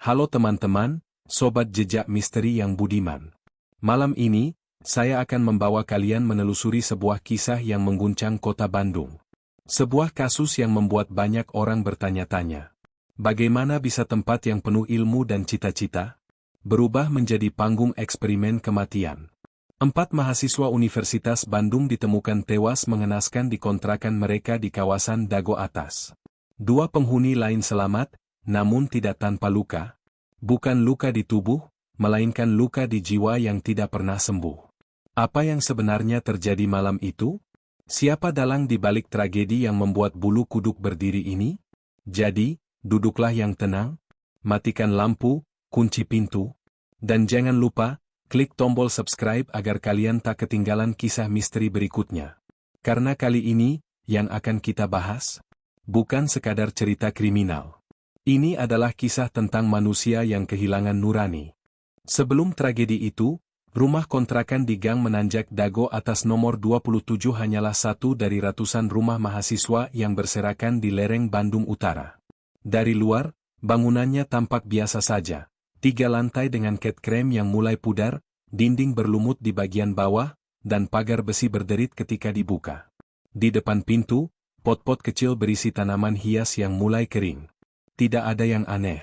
Halo teman-teman, Sobat Jejak Misteri yang budiman. Malam ini, saya akan membawa kalian menelusuri sebuah kisah yang mengguncang kota Bandung. Sebuah kasus yang membuat banyak orang bertanya-tanya. Bagaimana bisa tempat yang penuh ilmu dan cita-cita berubah menjadi panggung eksperimen kematian? 4 mahasiswa Universitas Bandung ditemukan tewas mengenaskan di kontrakan mereka di kawasan Dago Atas. 2 penghuni lain selamat, namun tidak tanpa luka. Bukan luka di tubuh, melainkan luka di jiwa yang tidak pernah sembuh. Apa yang sebenarnya terjadi malam itu? Siapa dalang di balik tragedi yang membuat bulu kuduk berdiri ini? Jadi, duduklah yang tenang, matikan lampu, kunci pintu, dan jangan lupa, klik tombol subscribe agar kalian tak ketinggalan kisah misteri berikutnya. Karena kali ini, yang akan kita bahas, bukan sekadar cerita kriminal. Ini adalah kisah tentang manusia yang kehilangan nurani. Sebelum tragedi itu, rumah kontrakan di Gang Menanjak Dago Atas nomor 27 hanyalah satu dari ratusan rumah mahasiswa yang berserakan di lereng Bandung Utara. Dari luar, bangunannya tampak biasa saja. 3 lantai dengan cat krem yang mulai pudar, dinding berlumut di bagian bawah, dan pagar besi berderit ketika dibuka. Di depan pintu, pot-pot kecil berisi tanaman hias yang mulai kering. Tidak ada yang aneh.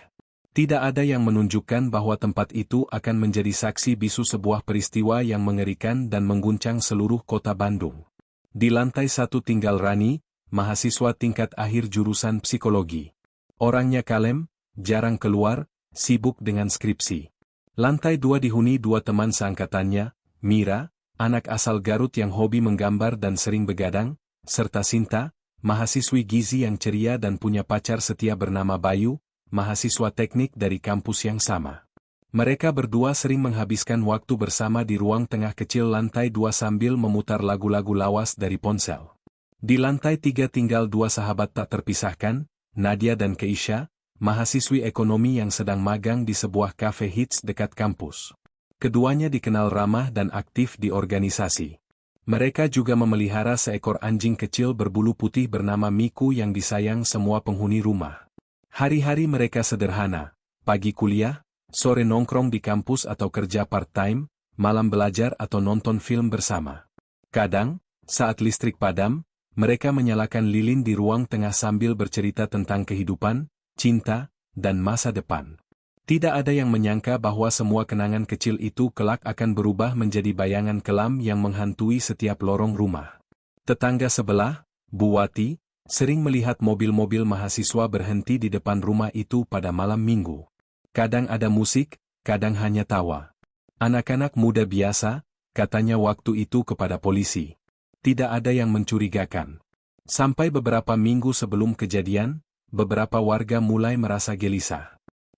Tidak ada yang menunjukkan bahwa tempat itu akan menjadi saksi bisu sebuah peristiwa yang mengerikan dan mengguncang seluruh kota Bandung. Di lantai 1 tinggal Rani, mahasiswa tingkat akhir jurusan psikologi. Orangnya kalem, jarang keluar, sibuk dengan skripsi. Lantai 2 dihuni 2 teman seangkatannya, Mira, anak asal Garut yang hobi menggambar dan sering begadang, serta Sinta, mahasiswi gizi yang ceria dan punya pacar setia bernama Bayu, mahasiswa teknik dari kampus yang sama. Mereka berdua sering menghabiskan waktu bersama di ruang tengah kecil lantai 2 sambil memutar lagu-lagu lawas dari ponsel. Di lantai 3 tinggal 2 sahabat tak terpisahkan, Nadia dan Keisha, mahasiswi ekonomi yang sedang magang di sebuah kafe hits dekat kampus. Keduanya dikenal ramah dan aktif di organisasi. Mereka juga memelihara seekor anjing kecil berbulu putih bernama Miku yang disayang semua penghuni rumah. Hari-hari mereka sederhana, pagi kuliah, sore nongkrong di kampus atau kerja part-time, malam belajar atau nonton film bersama. Kadang, saat listrik padam, mereka menyalakan lilin di ruang tengah sambil bercerita tentang kehidupan, cinta, dan masa depan. Tidak ada yang menyangka bahwa semua kenangan kecil itu kelak akan berubah menjadi bayangan kelam yang menghantui setiap lorong rumah. Tetangga sebelah, Bu Wati, sering melihat mobil-mobil mahasiswa berhenti di depan rumah itu pada malam minggu. Kadang ada musik, kadang hanya tawa. Anak-anak muda biasa, katanya waktu itu kepada polisi. Tidak ada yang mencurigakan. Sampai beberapa minggu sebelum kejadian, beberapa warga mulai merasa gelisah.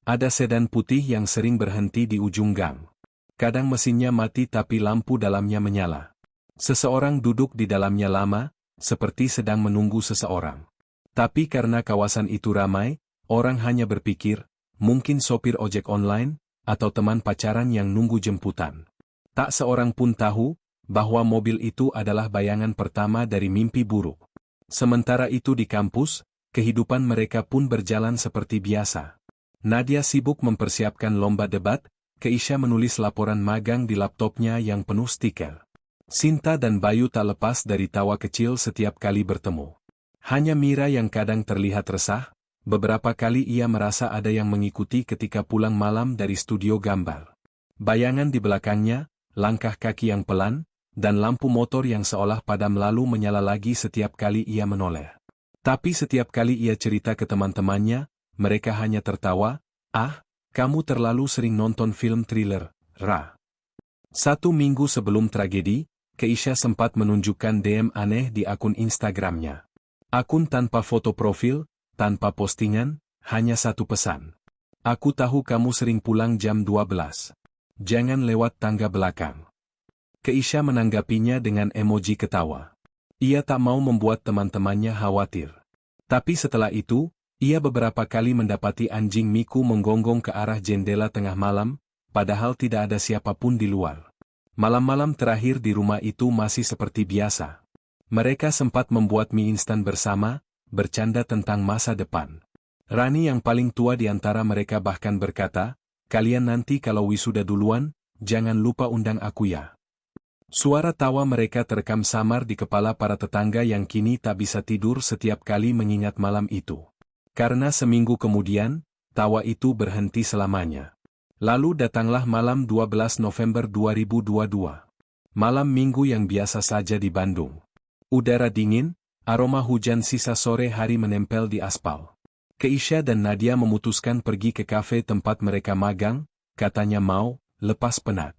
Ada sedan putih yang sering berhenti di ujung gang. Kadang mesinnya mati tapi lampu dalamnya menyala. Seseorang duduk di dalamnya lama, seperti sedang menunggu seseorang. Tapi karena kawasan itu ramai, orang hanya berpikir, mungkin sopir ojek online, atau teman pacaran yang nunggu jemputan. Tak seorang pun tahu, bahwa mobil itu adalah bayangan pertama dari mimpi buruk. Sementara itu di kampus, kehidupan mereka pun berjalan seperti biasa. Nadia sibuk mempersiapkan lomba debat, Keisha menulis laporan magang di laptopnya yang penuh stiker. Sinta dan Bayu tak lepas dari tawa kecil setiap kali bertemu. Hanya Mira yang kadang terlihat resah, beberapa kali ia merasa ada yang mengikuti ketika pulang malam dari studio gambar. Bayangan di belakangnya, langkah kaki yang pelan, dan lampu motor yang seolah padam lalu menyala lagi setiap kali ia menoleh. Tapi setiap kali ia cerita ke teman-temannya, mereka hanya tertawa, kamu terlalu sering nonton film thriller, Ra. 1 minggu sebelum tragedi, Keisha sempat menunjukkan DM aneh di akun Instagramnya. Akun tanpa foto profil, tanpa postingan, hanya 1 pesan. Aku tahu kamu sering pulang jam 12. Jangan lewat tangga belakang. Keisha menanggapinya dengan emoji ketawa. Ia tak mau membuat teman-temannya khawatir. Tapi setelah itu, ia beberapa kali mendapati anjing Miku menggonggong ke arah jendela tengah malam, padahal tidak ada siapapun di luar. Malam-malam terakhir di rumah itu masih seperti biasa. Mereka sempat membuat mie instan bersama, bercanda tentang masa depan. Rani yang paling tua di antara mereka bahkan berkata, "Kalian nanti kalau wisuda duluan, jangan lupa undang aku ya." Suara tawa mereka terekam samar di kepala para tetangga yang kini tak bisa tidur setiap kali mengingat malam itu. Karena seminggu kemudian, tawa itu berhenti selamanya. Lalu datanglah malam 12 November 2022. Malam minggu yang biasa saja di Bandung. Udara dingin, aroma hujan sisa sore hari menempel di aspal. Keisha dan Nadia memutuskan pergi ke kafe tempat mereka magang, katanya mau lepas penat.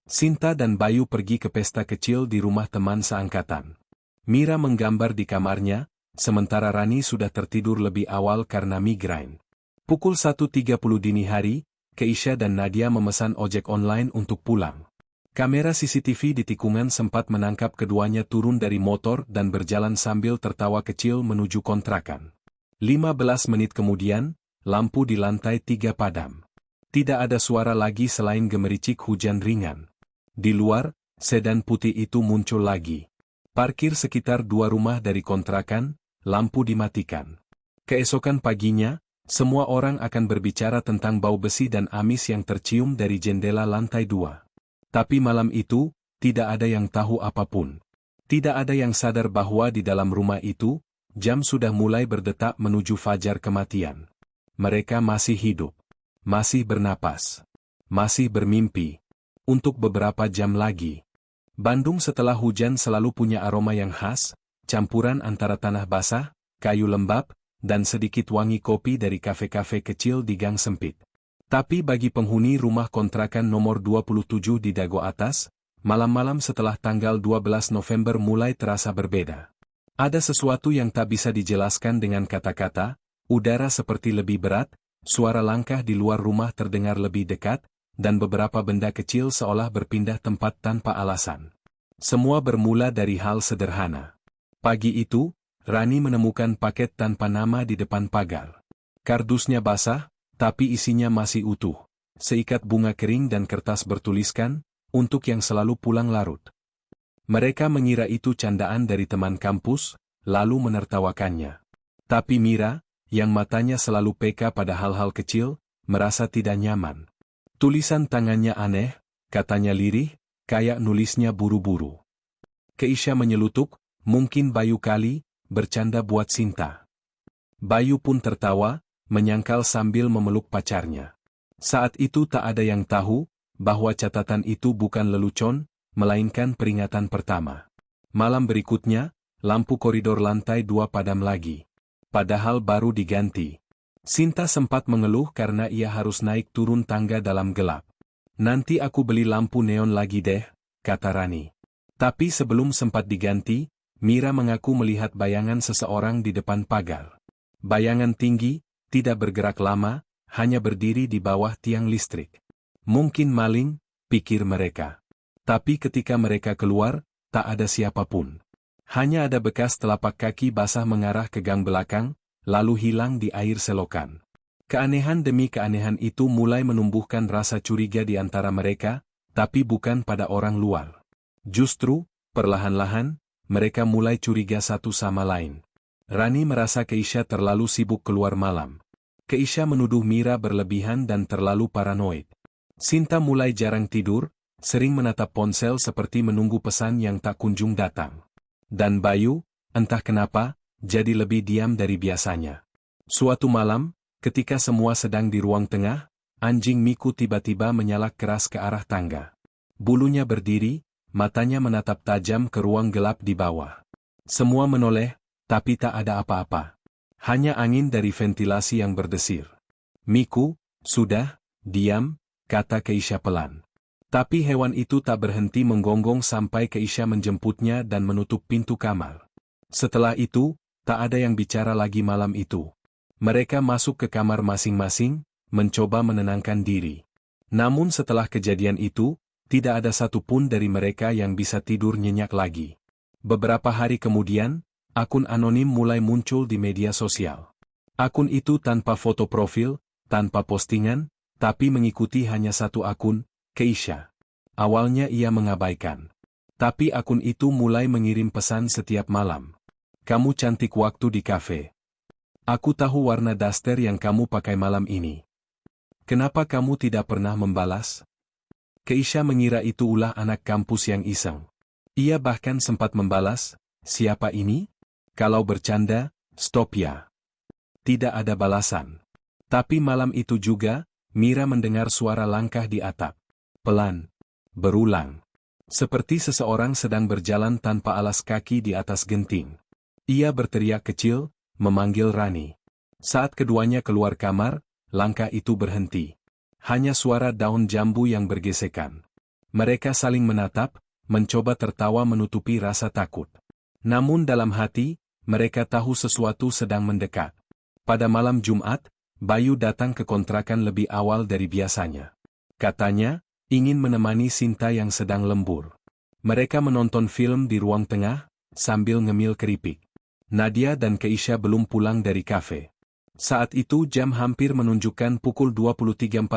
Sinta dan Bayu pergi ke pesta kecil di rumah teman seangkatan. Mira menggambar di kamarnya, sementara Rani sudah tertidur lebih awal karena migrain. Pukul 1.30 dini hari, Keisha dan Nadia memesan ojek online untuk pulang. Kamera CCTV di tikungan sempat menangkap keduanya turun dari motor dan berjalan sambil tertawa kecil menuju kontrakan. 15 menit kemudian, lampu di lantai 3 padam. Tidak ada suara lagi selain gemericik hujan ringan. Di luar, sedan putih itu muncul lagi. Parkir sekitar 2 rumah dari kontrakan, lampu dimatikan. Keesokan paginya, semua orang akan berbicara tentang bau besi dan amis yang tercium dari jendela lantai 2. Tapi malam itu, tidak ada yang tahu apapun. Tidak ada yang sadar bahwa di dalam rumah itu, jam sudah mulai berdetak menuju fajar kematian. Mereka masih hidup. Masih bernapas. Masih bermimpi. Untuk beberapa jam lagi. Bandung setelah hujan selalu punya aroma yang khas, campuran antara tanah basah, kayu lembab, dan sedikit wangi kopi dari kafe-kafe kecil di gang sempit. Tapi bagi penghuni rumah kontrakan nomor 27 di Dago Atas, malam-malam setelah tanggal 12 November mulai terasa berbeda. Ada sesuatu yang tak bisa dijelaskan dengan kata-kata, udara seperti lebih berat, suara langkah di luar rumah terdengar lebih dekat, dan beberapa benda kecil seolah berpindah tempat tanpa alasan. Semua bermula dari hal sederhana. Pagi itu, Rani menemukan paket tanpa nama di depan pagar. Kardusnya basah, tapi isinya masih utuh. Seikat bunga kering dan kertas bertuliskan, untuk yang selalu pulang larut. Mereka mengira itu candaan dari teman kampus, lalu menertawakannya. Tapi Mira, yang matanya selalu peka pada hal-hal kecil, merasa tidak nyaman. Tulisan tangannya aneh, katanya lirih, kayak nulisnya buru-buru. Keisha menyelutuk, mungkin Bayu kali, bercanda buat Sinta. Bayu pun tertawa, menyangkal sambil memeluk pacarnya. Saat itu tak ada yang tahu, bahwa catatan itu bukan lelucon, melainkan peringatan pertama. Malam berikutnya, lampu koridor lantai 2 padam lagi. Padahal baru diganti. Sinta sempat mengeluh karena ia harus naik turun tangga dalam gelap. "Nanti aku beli lampu neon lagi deh," kata Rani. Tapi sebelum sempat diganti, Mira mengaku melihat bayangan seseorang di depan pagar. Bayangan tinggi, tidak bergerak lama, hanya berdiri di bawah tiang listrik. Mungkin maling, pikir mereka. Tapi ketika mereka keluar, tak ada siapapun. Hanya ada bekas telapak kaki basah mengarah ke gang belakang, lalu hilang di air selokan. Keanehan demi keanehan itu mulai menumbuhkan rasa curiga di antara mereka, tapi bukan pada orang luar. Justru, perlahan-lahan, mereka mulai curiga satu sama lain. Rani merasa Keisha terlalu sibuk keluar malam. Keisha menuduh Mira berlebihan dan terlalu paranoid. Sinta mulai jarang tidur, sering menatap ponsel seperti menunggu pesan yang tak kunjung datang. Dan Bayu, entah kenapa, jadi lebih diam dari biasanya. Suatu malam, ketika semua sedang di ruang tengah, anjing Miku tiba-tiba menyalak keras ke arah tangga. Bulunya berdiri, matanya menatap tajam ke ruang gelap di bawah. Semua menoleh, tapi tak ada apa-apa. Hanya angin dari ventilasi yang berdesir. "Miku, sudah, diam," kata Keisha pelan. Tapi hewan itu tak berhenti menggonggong sampai Keisha menjemputnya dan menutup pintu kamar. Setelah itu, tak ada yang bicara lagi malam itu. Mereka masuk ke kamar masing-masing, mencoba menenangkan diri. Namun setelah kejadian itu, tidak ada satupun dari mereka yang bisa tidur nyenyak lagi. Beberapa hari kemudian, akun anonim mulai muncul di media sosial. Akun itu tanpa foto profil, tanpa postingan, tapi mengikuti hanya satu akun, Keisha. Awalnya ia mengabaikan. Tapi akun itu mulai mengirim pesan setiap malam. "Kamu cantik waktu di kafe. Aku tahu warna daster yang kamu pakai malam ini. Kenapa kamu tidak pernah membalas? Keisha mengira itu ulah anak kampus yang iseng. Ia bahkan sempat membalas, siapa ini? Kalau bercanda, stop ya. Tidak ada balasan. Tapi malam itu juga, Mira mendengar suara langkah di atap. Pelan. Berulang. Seperti seseorang sedang berjalan tanpa alas kaki di atas genting. Ia berteriak kecil, memanggil Rani. Saat keduanya keluar kamar, langkah itu berhenti. Hanya suara daun jambu yang bergesekan. Mereka saling menatap, mencoba tertawa menutupi rasa takut. Namun dalam hati, mereka tahu sesuatu sedang mendekat. Pada malam Jumat, Bayu datang ke kontrakan lebih awal dari biasanya. Katanya, ingin menemani Sinta yang sedang lembur. Mereka menonton film di ruang tengah, sambil ngemil keripik. Nadia dan Keisha belum pulang dari kafe. Saat itu jam hampir menunjukkan pukul 23.45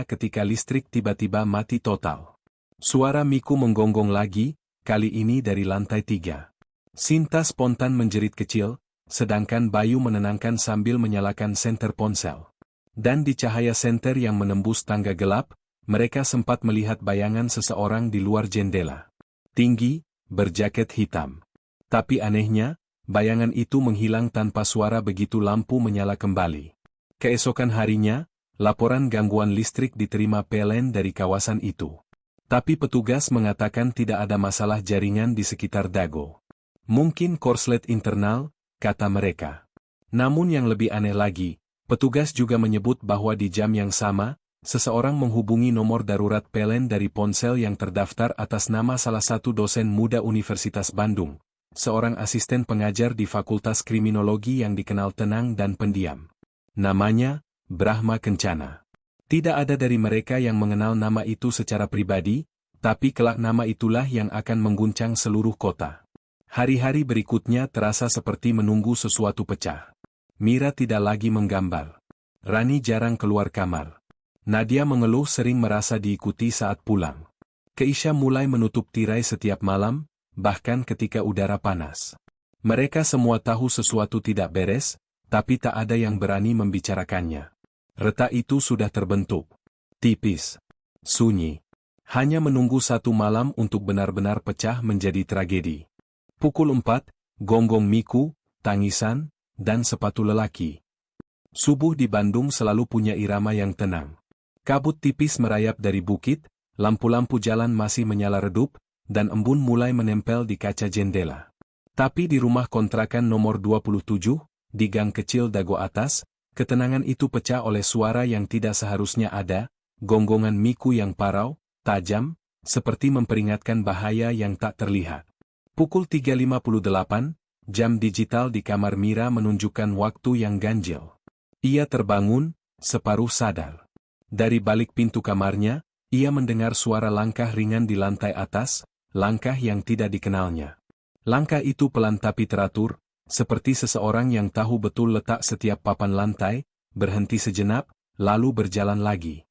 ketika listrik tiba-tiba mati total. Suara Miku menggonggong lagi, kali ini dari lantai 3. Sinta spontan menjerit kecil, sedangkan Bayu menenangkan sambil menyalakan senter ponsel. Dan di cahaya senter yang menembus tangga gelap, mereka sempat melihat bayangan seseorang di luar jendela. Tinggi, berjaket hitam. Tapi anehnya, bayangan itu menghilang tanpa suara begitu lampu menyala kembali. Keesokan harinya, laporan gangguan listrik diterima PLN dari kawasan itu. Tapi petugas mengatakan tidak ada masalah jaringan di sekitar Dago. Mungkin korslet internal, kata mereka. Namun yang lebih aneh lagi, petugas juga menyebut bahwa di jam yang sama, seseorang menghubungi nomor darurat PLN dari ponsel yang terdaftar atas nama salah satu dosen muda Universitas Bandung, seorang asisten pengajar di Fakultas Kriminologi yang dikenal tenang dan pendiam. Namanya, Brahma Kencana. Tidak ada dari mereka yang mengenal nama itu secara pribadi, tapi kelak nama itulah yang akan mengguncang seluruh kota. Hari-hari berikutnya terasa seperti menunggu sesuatu pecah. Mira tidak lagi menggambar. Rani jarang keluar kamar. Nadia mengeluh sering merasa diikuti saat pulang. Keisha mulai menutup tirai setiap malam, bahkan ketika udara panas. Mereka semua tahu sesuatu tidak beres, tapi tak ada yang berani membicarakannya. Retak itu sudah terbentuk. Tipis. Sunyi. Hanya menunggu satu malam untuk benar-benar pecah menjadi tragedi. Pukul 4, gonggong Miku, tangisan, dan sepatu lelaki. Subuh di Bandung selalu punya irama yang tenang. Kabut tipis merayap dari bukit, lampu-lampu jalan masih menyala redup, dan embun mulai menempel di kaca jendela. Tapi di rumah kontrakan nomor 27, di gang kecil Dago atas, ketenangan itu pecah oleh suara yang tidak seharusnya ada, gonggongan Miku yang parau, tajam, seperti memperingatkan bahaya yang tak terlihat. Pukul 3.58, jam digital di kamar Mira menunjukkan waktu yang ganjil. Ia terbangun, separuh sadar. Dari balik pintu kamarnya, ia mendengar suara langkah ringan di lantai atas, langkah yang tidak dikenalnya. Langkah itu pelan tapi teratur, seperti seseorang yang tahu betul letak setiap papan lantai, berhenti sejenak, lalu berjalan lagi.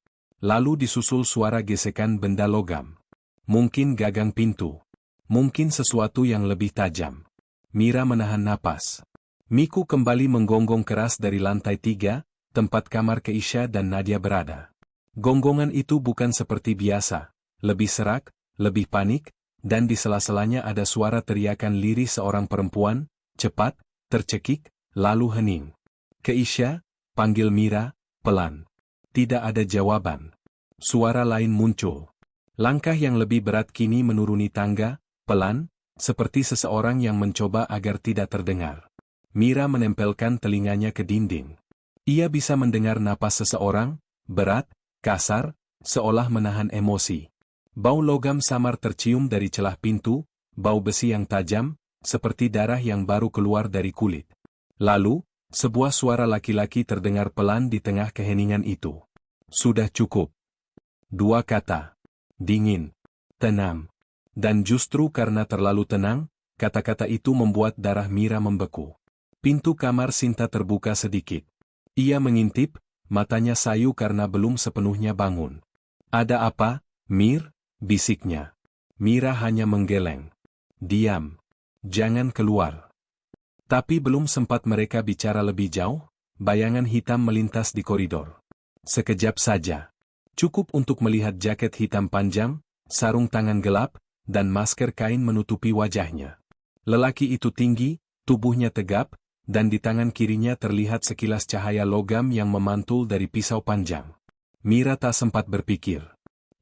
Lalu disusul suara gesekan benda logam. Mungkin gagang pintu. Mungkin sesuatu yang lebih tajam. Mira menahan napas. Miku kembali menggonggong keras dari lantai 3, tempat kamar Keisha dan Nadia berada. Gonggongan itu bukan seperti biasa, lebih serak, lebih panik, dan di sela-selanya ada suara teriakan lirih seorang perempuan, cepat, tercekik, lalu hening. Keisha, panggil Mira, pelan. Tidak ada jawaban. Suara lain muncul. Langkah yang lebih berat kini menuruni tangga, pelan, seperti seseorang yang mencoba agar tidak terdengar. Mira menempelkan telinganya ke dinding. Ia bisa mendengar napas seseorang, berat, kasar, seolah menahan emosi. Bau logam samar tercium dari celah pintu, bau besi yang tajam, seperti darah yang baru keluar dari kulit. Lalu, sebuah suara laki-laki terdengar pelan di tengah keheningan itu. Sudah cukup. Dua kata. Dingin. Tenang. Dan justru karena terlalu tenang, kata-kata itu membuat darah Mira membeku. Pintu kamar Sinta terbuka sedikit. Ia mengintip, matanya sayu karena belum sepenuhnya bangun. Ada apa, Mir? Bisiknya. Mira hanya menggeleng. Diam. Jangan keluar. Tapi belum sempat mereka bicara lebih jauh, bayangan hitam melintas di koridor. Sekejap saja. Cukup untuk melihat jaket hitam panjang, sarung tangan gelap, dan masker kain menutupi wajahnya. Lelaki itu tinggi, tubuhnya tegap, dan di tangan kirinya terlihat sekilas cahaya logam yang memantul dari pisau panjang. Mira tak sempat berpikir.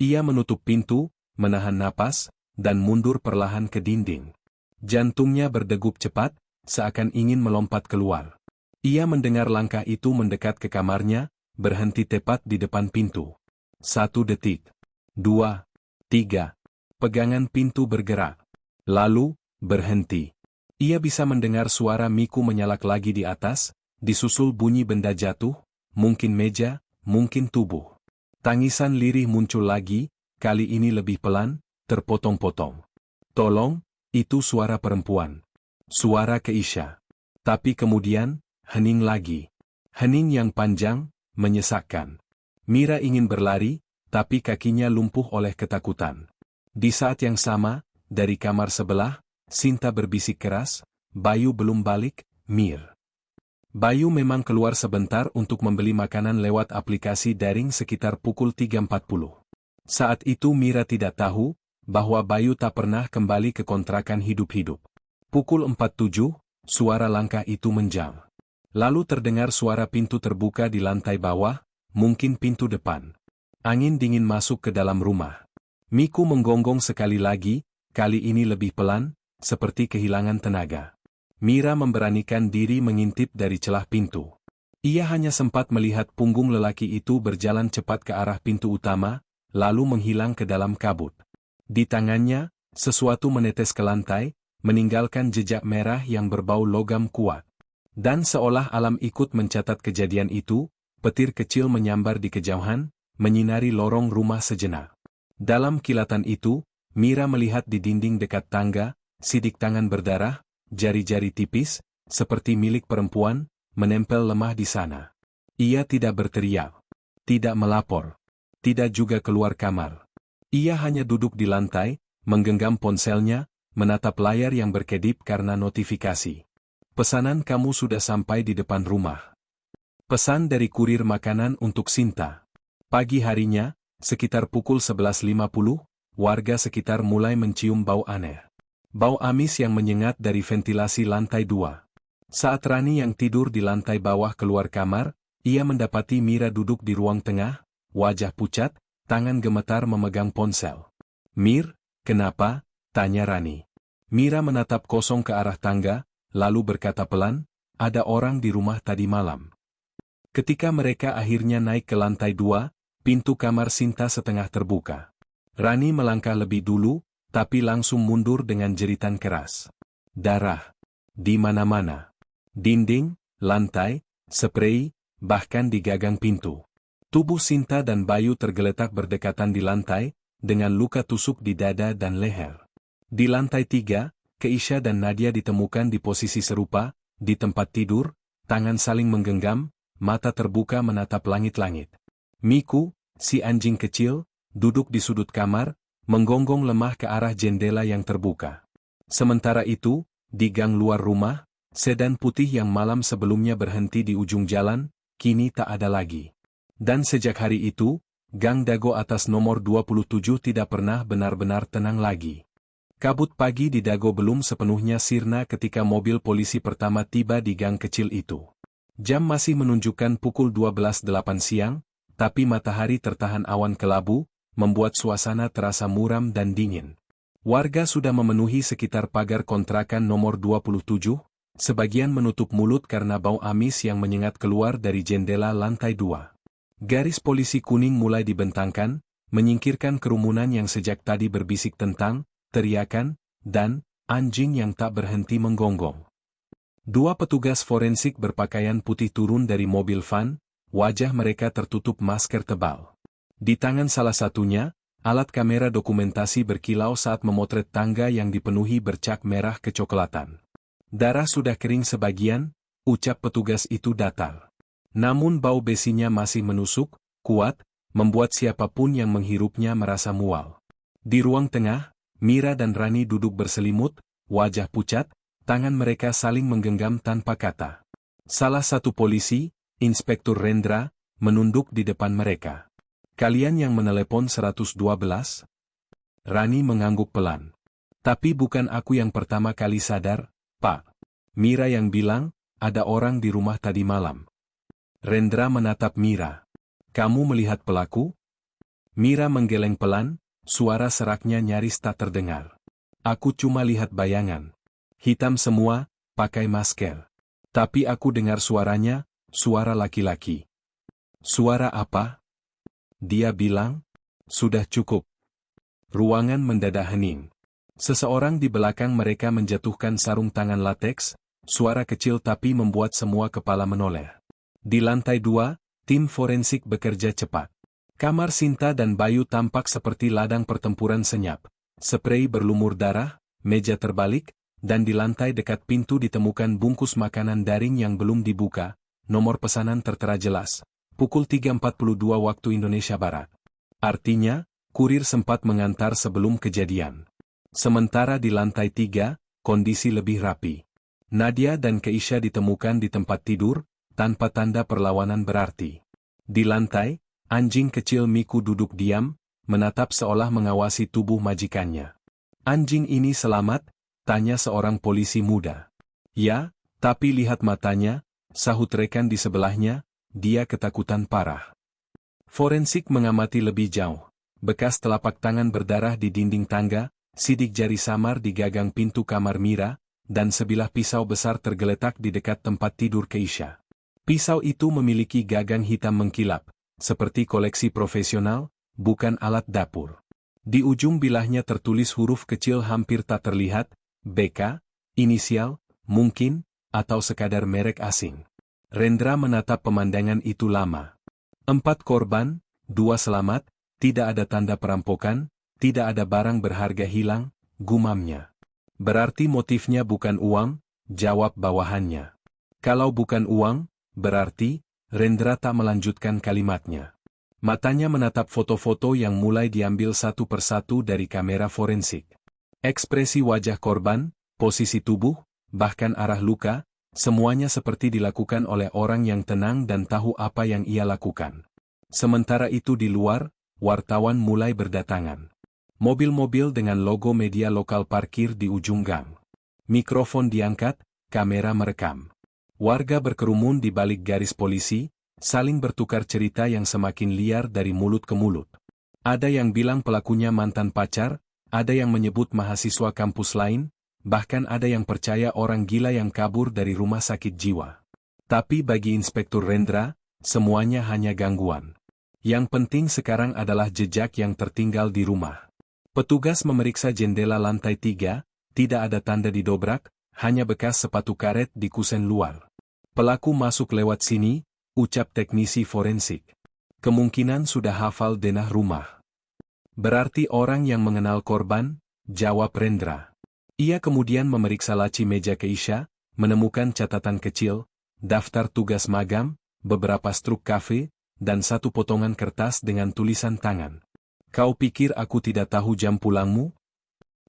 Ia menutup pintu, menahan napas, dan mundur perlahan ke dinding. Jantungnya berdegup cepat, seakan ingin melompat keluar. Ia mendengar langkah itu mendekat ke kamarnya, berhenti tepat di depan pintu. 1 detik. 2, 3. Pegangan pintu bergerak. Lalu, berhenti. Ia bisa mendengar suara Miku menyalak lagi di atas, disusul bunyi benda jatuh, mungkin meja, mungkin tubuh. Tangisan lirih muncul lagi, kali ini lebih pelan, terpotong-potong. Tolong, itu suara perempuan. Suara Keisha. Tapi kemudian, hening lagi. Hening yang panjang, menyesakkan. Mira ingin berlari, tapi kakinya lumpuh oleh ketakutan. Di saat yang sama, dari kamar sebelah, Sinta berbisik keras, Bayu belum balik, Mir. Bayu memang keluar sebentar untuk membeli makanan lewat aplikasi daring sekitar pukul 3.40. Saat itu Mira tidak tahu, bahwa Bayu tak pernah kembali ke kontrakan hidup-hidup. Pukul 4.07, suara langkah itu menjam. Lalu terdengar suara pintu terbuka di lantai bawah, mungkin pintu depan. Angin dingin masuk ke dalam rumah. Miku menggonggong sekali lagi, kali ini lebih pelan, seperti kehilangan tenaga. Mira memberanikan diri mengintip dari celah pintu. Ia hanya sempat melihat punggung lelaki itu berjalan cepat ke arah pintu utama, lalu menghilang ke dalam kabut. Di tangannya, sesuatu menetes ke lantai, meninggalkan jejak merah yang berbau logam kuat. Dan seolah alam ikut mencatat kejadian itu, petir kecil menyambar di kejauhan, menyinari lorong rumah sejenak. Dalam kilatan itu, Mira melihat di dinding dekat tangga, sidik tangan berdarah, jari-jari tipis, seperti milik perempuan, menempel lemah di sana. Ia tidak berteriak, tidak melapor, tidak juga keluar kamar. Ia hanya duduk di lantai, menggenggam ponselnya, menatap layar yang berkedip karena notifikasi. Pesanan kamu sudah sampai di depan rumah. Pesan dari kurir makanan untuk Sinta. Pagi harinya, sekitar pukul 11.50, warga sekitar mulai mencium bau aneh. Bau amis yang menyengat dari ventilasi lantai 2. Saat Rani yang tidur di lantai bawah keluar kamar, ia mendapati Mira duduk di ruang tengah, wajah pucat, tangan gemetar memegang ponsel. Mir, kenapa? Tanya Rani. Mira menatap kosong ke arah tangga, lalu berkata pelan, ada orang di rumah tadi malam. Ketika mereka akhirnya naik ke lantai 2, pintu kamar Sinta setengah terbuka. Rani melangkah lebih dulu, tapi langsung mundur dengan jeritan keras. Darah. Di mana-mana. Dinding, lantai, sprei, bahkan di gagang pintu. Tubuh Sinta dan Bayu tergeletak berdekatan di lantai, dengan luka tusuk di dada dan leher. Di lantai 3, Keisha dan Nadia ditemukan di posisi serupa, di tempat tidur, tangan saling menggenggam, mata terbuka menatap langit-langit. Miku, si anjing kecil, duduk di sudut kamar, menggonggong lemah ke arah jendela yang terbuka. Sementara itu, di gang luar rumah, sedan putih yang malam sebelumnya berhenti di ujung jalan, kini tak ada lagi. Dan sejak hari itu, Gang Dago atas nomor 27 tidak pernah benar-benar tenang lagi. Kabut pagi di Dago belum sepenuhnya sirna ketika mobil polisi pertama tiba di gang kecil itu. Jam masih menunjukkan pukul 12.08 siang, tapi matahari tertahan awan kelabu, membuat suasana terasa muram dan dingin. Warga sudah memenuhi sekitar pagar kontrakan nomor 27, sebagian menutup mulut karena bau amis yang menyengat keluar dari jendela lantai 2. Garis polisi kuning mulai dibentangkan, menyingkirkan kerumunan yang sejak tadi berbisik tentang teriakan, dan anjing yang tak berhenti menggonggong. 2 petugas forensik berpakaian putih turun dari mobil van, wajah mereka tertutup masker tebal. Di tangan salah satunya, alat kamera dokumentasi berkilau saat memotret tangga yang dipenuhi bercak merah kecoklatan. Darah sudah kering sebagian, ucap petugas itu datar. Namun bau besinya masih menusuk, kuat, membuat siapapun yang menghirupnya merasa mual. Di ruang tengah, Mira dan Rani duduk berselimut, wajah pucat, tangan mereka saling menggenggam tanpa kata. Salah satu polisi, Inspektur Rendra, menunduk di depan mereka. "Kalian yang menelepon 112? Rani mengangguk pelan. "Tapi bukan aku yang pertama kali sadar, Pak. Mira yang bilang, ada orang di rumah tadi malam." Rendra menatap Mira. "Kamu melihat pelaku?" Mira menggeleng pelan, suara seraknya nyaris tak terdengar. "Aku cuma lihat bayangan. Hitam semua, pakai masker. Tapi aku dengar suaranya, suara laki-laki." "Suara apa?" Dia bilang. "Sudah cukup." Ruangan mendadak hening. Seseorang di belakang mereka menjatuhkan sarung tangan lateks, suara kecil tapi membuat semua kepala menoleh. Di lantai 2, tim forensik bekerja cepat. Kamar Sinta dan Bayu tampak seperti ladang pertempuran senyap. Sprei berlumur darah, meja terbalik, dan di lantai dekat pintu ditemukan bungkus makanan daring yang belum dibuka. Nomor pesanan tertera jelas, pukul 3.42 waktu Indonesia Barat. Artinya, kurir sempat mengantar sebelum kejadian. Sementara di lantai 3, kondisi lebih rapi. Nadia dan Keisha ditemukan di tempat tidur, tanpa tanda perlawanan berarti. Di lantai, anjing kecil Miku duduk diam, menatap seolah mengawasi tubuh majikannya. "Anjing ini selamat?" tanya seorang polisi muda. "Ya, tapi lihat matanya," sahut rekan di sebelahnya, "dia ketakutan parah." Forensik mengamati lebih jauh. Bekas telapak tangan berdarah di dinding tangga, sidik jari samar di gagang pintu kamar Mira, dan sebilah pisau besar tergeletak di dekat tempat tidur Keisha. Pisau itu memiliki gagang hitam mengkilap, seperti koleksi profesional, bukan alat dapur. Di ujung bilahnya tertulis huruf kecil hampir tak terlihat, BK, inisial, mungkin, atau sekadar merek asing. Rendra menatap pemandangan itu lama. 4 korban, 2 selamat, tidak ada tanda perampokan, tidak ada barang berharga hilang, gumamnya. "Berarti motifnya bukan uang," jawab bawahannya. "Kalau bukan uang, berarti," Rendra tak melanjutkan kalimatnya. Matanya menatap foto-foto yang mulai diambil satu persatu dari kamera forensik. Ekspresi wajah korban, posisi tubuh, bahkan arah luka, semuanya seperti dilakukan oleh orang yang tenang dan tahu apa yang ia lakukan. Sementara itu di luar, wartawan mulai berdatangan. Mobil-mobil dengan logo media lokal parkir di ujung gang. Mikrofon diangkat, kamera merekam. Warga berkerumun di balik garis polisi, saling bertukar cerita yang semakin liar dari mulut ke mulut. Ada yang bilang pelakunya mantan pacar, ada yang menyebut mahasiswa kampus lain, bahkan ada yang percaya orang gila yang kabur dari rumah sakit jiwa. Tapi bagi Inspektur Rendra, semuanya hanya gangguan. Yang penting sekarang adalah jejak yang tertinggal di rumah. Petugas memeriksa jendela lantai 3, tidak ada tanda didobrak, hanya bekas sepatu karet di kusen luar. "Pelaku masuk lewat sini," ucap teknisi forensik. "Kemungkinan sudah hafal denah rumah." "Berarti orang yang mengenal korban," jawab Rendra. Ia kemudian memeriksa laci meja Keisha, menemukan catatan kecil, daftar tugas magam, beberapa struk kafe, dan satu potongan kertas dengan tulisan tangan. "Kau pikir aku tidak tahu jam pulangmu?"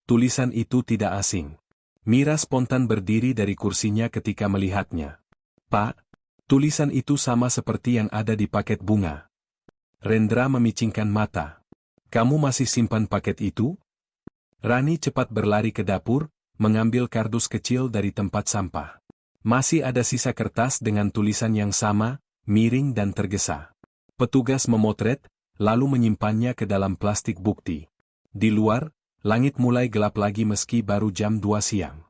Tulisan itu tidak asing. Mira spontan berdiri dari kursinya ketika melihatnya. "Pak, tulisan itu sama seperti yang ada di paket bunga." Rendra memicingkan mata. "Kamu masih simpan paket itu?" Rani cepat berlari ke dapur, mengambil kardus kecil dari tempat sampah. Masih ada sisa kertas dengan tulisan yang sama, miring dan tergesa. Petugas memotret, lalu menyimpannya ke dalam plastik bukti. Di luar, langit mulai gelap lagi meski baru jam 2 siang.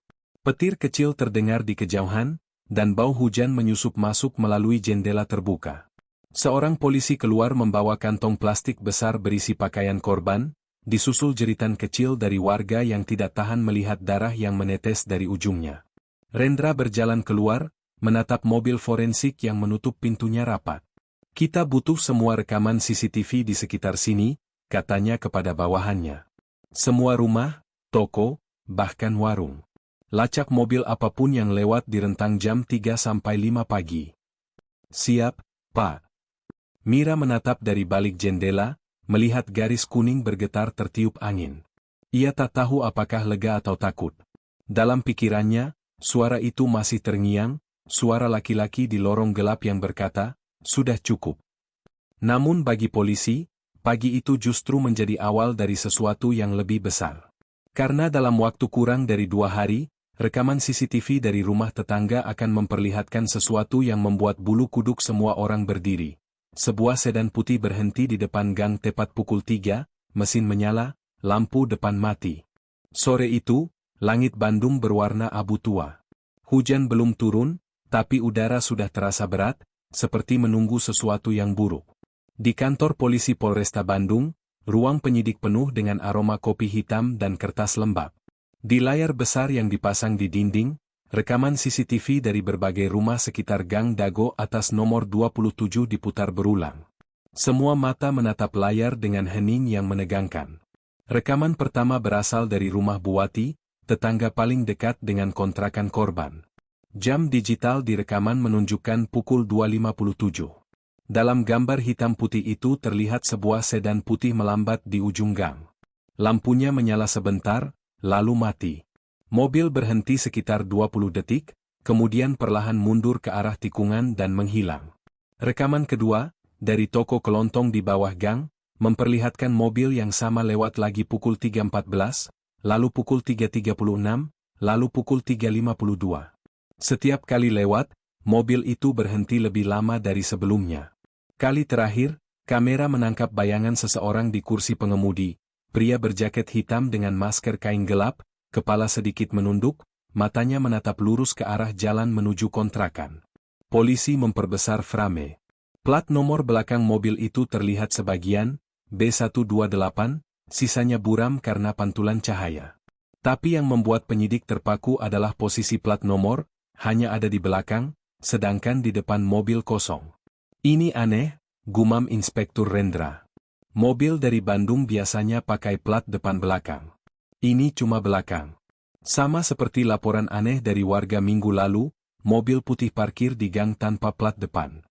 Petir kecil terdengar di kejauhan, dan bau hujan menyusup masuk melalui jendela terbuka. Seorang polisi keluar membawa kantong plastik besar berisi pakaian korban, disusul jeritan kecil dari warga yang tidak tahan melihat darah yang menetes dari ujungnya. Rendra berjalan keluar, menatap mobil forensik yang menutup pintunya rapat. "Kita butuh semua rekaman CCTV di sekitar sini," katanya kepada bawahannya. "Semua rumah, toko, bahkan warung. Lacak mobil apapun yang lewat di rentang jam 3 sampai 5 pagi." "Siap, Pak." Mira menatap dari balik jendela, melihat garis kuning bergetar tertiup angin. Ia tak tahu apakah lega atau takut. Dalam pikirannya, Suara itu masih terngiang, suara laki-laki di lorong gelap yang berkata, "Sudah cukup." Namun bagi polisi, pagi itu justru menjadi awal dari sesuatu yang lebih besar. Karena dalam waktu kurang dari 2 hari, rekaman CCTV dari rumah tetangga akan memperlihatkan sesuatu yang membuat bulu kuduk semua orang berdiri. Sebuah sedan putih berhenti di depan gang tepat pukul 3, mesin menyala, lampu depan mati. Sore itu, langit Bandung berwarna abu tua. Hujan belum turun, tapi udara sudah terasa berat, seperti menunggu sesuatu yang buruk. Di kantor polisi Polresta Bandung, ruang penyidik penuh dengan aroma kopi hitam dan kertas lembab. Di layar besar yang dipasang di dinding, rekaman CCTV dari berbagai rumah sekitar Gang Dago atas nomor 27 diputar berulang. Semua mata menatap layar dengan hening yang menegangkan. Rekaman pertama berasal dari rumah Buati, tetangga paling dekat dengan kontrakan korban. Jam digital di rekaman menunjukkan pukul 2.57. Dalam gambar hitam putih itu terlihat sebuah sedan putih melambat di ujung gang. Lampunya menyala sebentar, lalu mati. Mobil berhenti sekitar 20 detik, kemudian perlahan mundur ke arah tikungan dan menghilang. Rekaman kedua, dari toko kelontong di bawah gang, memperlihatkan mobil yang sama lewat lagi pukul 3.14, lalu pukul 3.36, lalu pukul 3.52. Setiap kali lewat, mobil itu berhenti lebih lama dari sebelumnya. Kali terakhir, kamera menangkap bayangan seseorang di kursi pengemudi, pria berjaket hitam dengan masker kain gelap, kepala sedikit menunduk, matanya menatap lurus ke arah jalan menuju kontrakan. Polisi memperbesar frame. Plat nomor belakang mobil itu terlihat sebagian, B128, sisanya buram karena pantulan cahaya. Tapi yang membuat penyidik terpaku adalah posisi plat nomor, hanya ada di belakang, sedangkan di depan mobil kosong. Ini aneh, gumam Inspektur Rendra. Mobil dari Bandung biasanya pakai plat depan belakang. Ini cuma belakang. Sama seperti laporan aneh dari warga minggu lalu, mobil putih parkir di gang tanpa plat depan.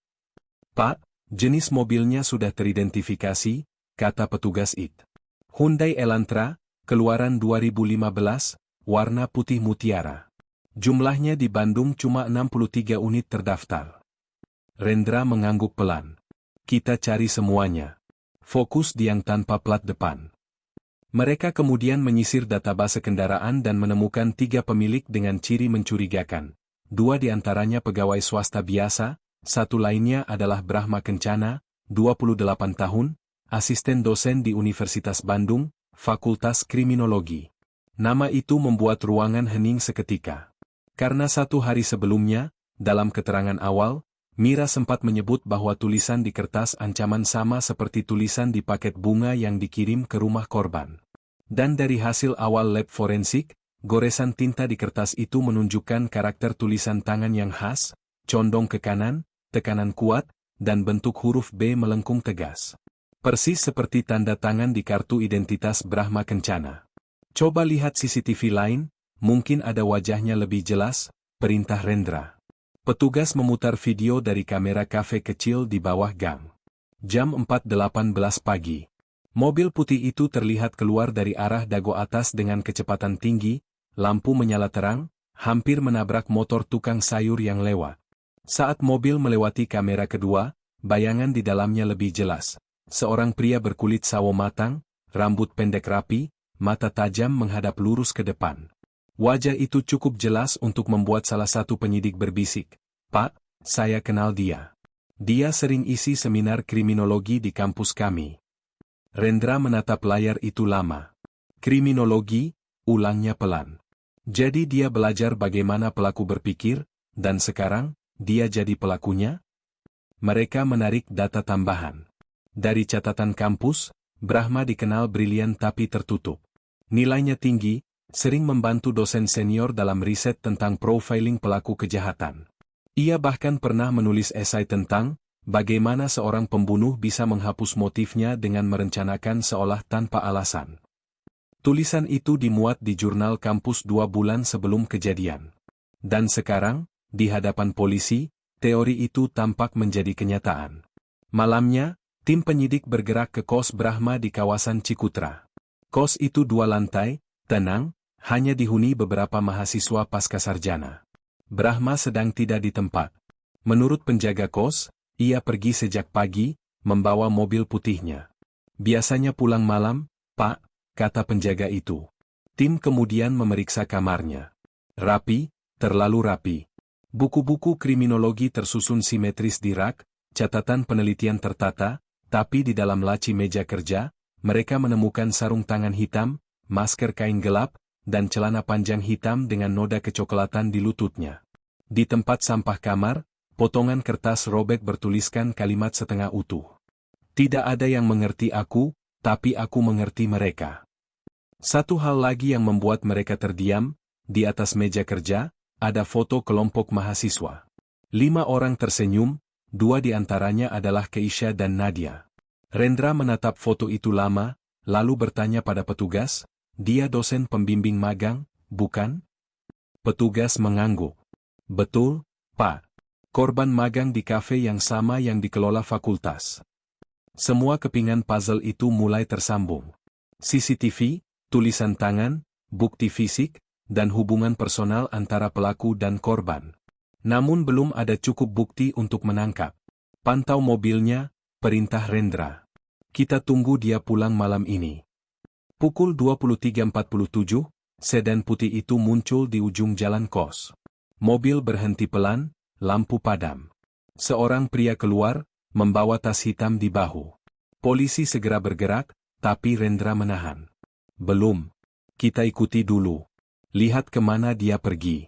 "Pak, jenis mobilnya sudah teridentifikasi," kata petugas IT. "Hyundai Elantra, keluaran 2015, warna putih mutiara. Jumlahnya di Bandung cuma 63 unit terdaftar." Rendra mengangguk pelan. "Kita cari semuanya. Fokus di yang tanpa plat depan." Mereka kemudian menyisir database kendaraan dan menemukan 3 pemilik dengan ciri mencurigakan. 2 diantaranya pegawai swasta biasa, 1 lainnya adalah Brahma Kencana, 28 tahun, asisten dosen di Universitas Bandung, Fakultas Kriminologi. Nama itu membuat ruangan hening seketika. Karena 1 hari sebelumnya, dalam keterangan awal, Mira sempat menyebut bahwa tulisan di kertas ancaman sama seperti tulisan di paket bunga yang dikirim ke rumah korban. Dan dari hasil awal lab forensik, goresan tinta di kertas itu menunjukkan karakter tulisan tangan yang khas, condong ke kanan, tekanan kuat, dan bentuk huruf B melengkung tegas. Persis seperti tanda tangan di kartu identitas Brahma Kencana. "Coba lihat CCTV lain, mungkin ada wajahnya lebih jelas," perintah Rendra. Petugas memutar video dari kamera kafe kecil di bawah gang. Jam 4.18 pagi. Mobil putih itu terlihat keluar dari arah Dago atas dengan kecepatan tinggi, lampu menyala terang, hampir menabrak motor tukang sayur yang lewat. Saat mobil melewati kamera kedua, bayangan di dalamnya lebih jelas. Seorang pria berkulit sawo matang, rambut pendek rapi, mata tajam menghadap lurus ke depan. Wajah itu cukup jelas untuk membuat salah satu penyidik berbisik, "Pak, saya kenal dia. Dia sering isi seminar kriminologi di kampus kami." Rendra menatap layar itu lama. "Kriminologi," ulangnya pelan. "Jadi dia belajar bagaimana pelaku berpikir, dan sekarang, dia jadi pelakunya?" Mereka menarik data tambahan. Dari catatan kampus, Brahma dikenal brilian tapi tertutup. Nilainya tinggi, sering membantu dosen senior dalam riset tentang profiling pelaku kejahatan. Ia bahkan pernah menulis esai tentang bagaimana seorang pembunuh bisa menghapus motifnya dengan merencanakan seolah tanpa alasan. Tulisan itu dimuat di jurnal kampus 2 bulan sebelum kejadian. Dan sekarang, di hadapan polisi, teori itu tampak menjadi kenyataan. Malamnya, tim penyidik bergerak ke kos Brahma di kawasan Cikutra. Kos itu 2 lantai, tenang, Hanya dihuni beberapa mahasiswa pascasarjana. Brahma sedang tidak di tempat. Menurut penjaga kos, ia pergi sejak pagi, membawa mobil putihnya. Biasanya pulang malam, Pak, kata penjaga itu. Tim kemudian memeriksa kamarnya. Rapi, terlalu rapi. Buku-buku kriminologi tersusun simetris di rak, catatan penelitian tertata, tapi di dalam laci meja kerja, mereka menemukan sarung tangan hitam, masker kain gelap, dan celana panjang hitam dengan noda kecoklatan di lututnya. Di tempat sampah kamar, potongan kertas robek bertuliskan kalimat setengah utuh. Tidak ada yang mengerti aku, tapi aku mengerti mereka. Satu hal lagi yang membuat mereka terdiam, di atas meja kerja, ada foto kelompok mahasiswa. 5 orang tersenyum, 2 di antaranya adalah Keisha dan Nadia. Rendra menatap foto itu lama, lalu bertanya pada petugas, dia dosen pembimbing magang, bukan? Petugas mengangguk. Betul, Pak. Korban magang di kafe yang sama yang dikelola fakultas. Semua kepingan puzzle itu mulai tersambung. CCTV, tulisan tangan, bukti fisik, dan hubungan personal antara pelaku dan korban. Namun belum ada cukup bukti untuk menangkap. Pantau mobilnya, perintah Rendra. Kita tunggu dia pulang malam ini. Pukul 23.47, sedan putih itu muncul di ujung jalan kos. Mobil berhenti pelan, lampu padam. Seorang pria keluar, membawa tas hitam di bahu. Polisi segera bergerak, tapi Rendra menahan. Belum. Kita ikuti dulu. Lihat kemana dia pergi.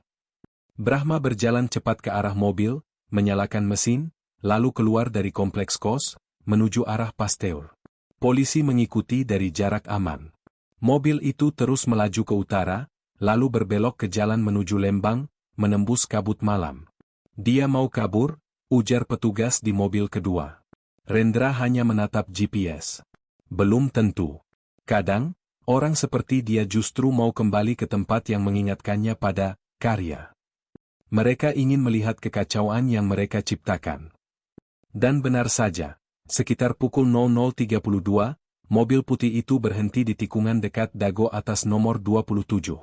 Brahma berjalan cepat ke arah mobil, menyalakan mesin, lalu keluar dari kompleks kos, menuju arah Pasteur. Polisi mengikuti dari jarak aman. Mobil itu terus melaju ke utara, lalu berbelok ke jalan menuju Lembang, menembus kabut malam. Dia mau kabur, ujar petugas di mobil kedua. Rendra hanya menatap GPS. Belum tentu. Kadang, orang seperti dia justru mau kembali ke tempat yang mengingatkannya pada karya. Mereka ingin melihat kekacauan yang mereka ciptakan. Dan benar saja, sekitar pukul 00.32, mobil putih itu berhenti di tikungan dekat Dago atas nomor 27.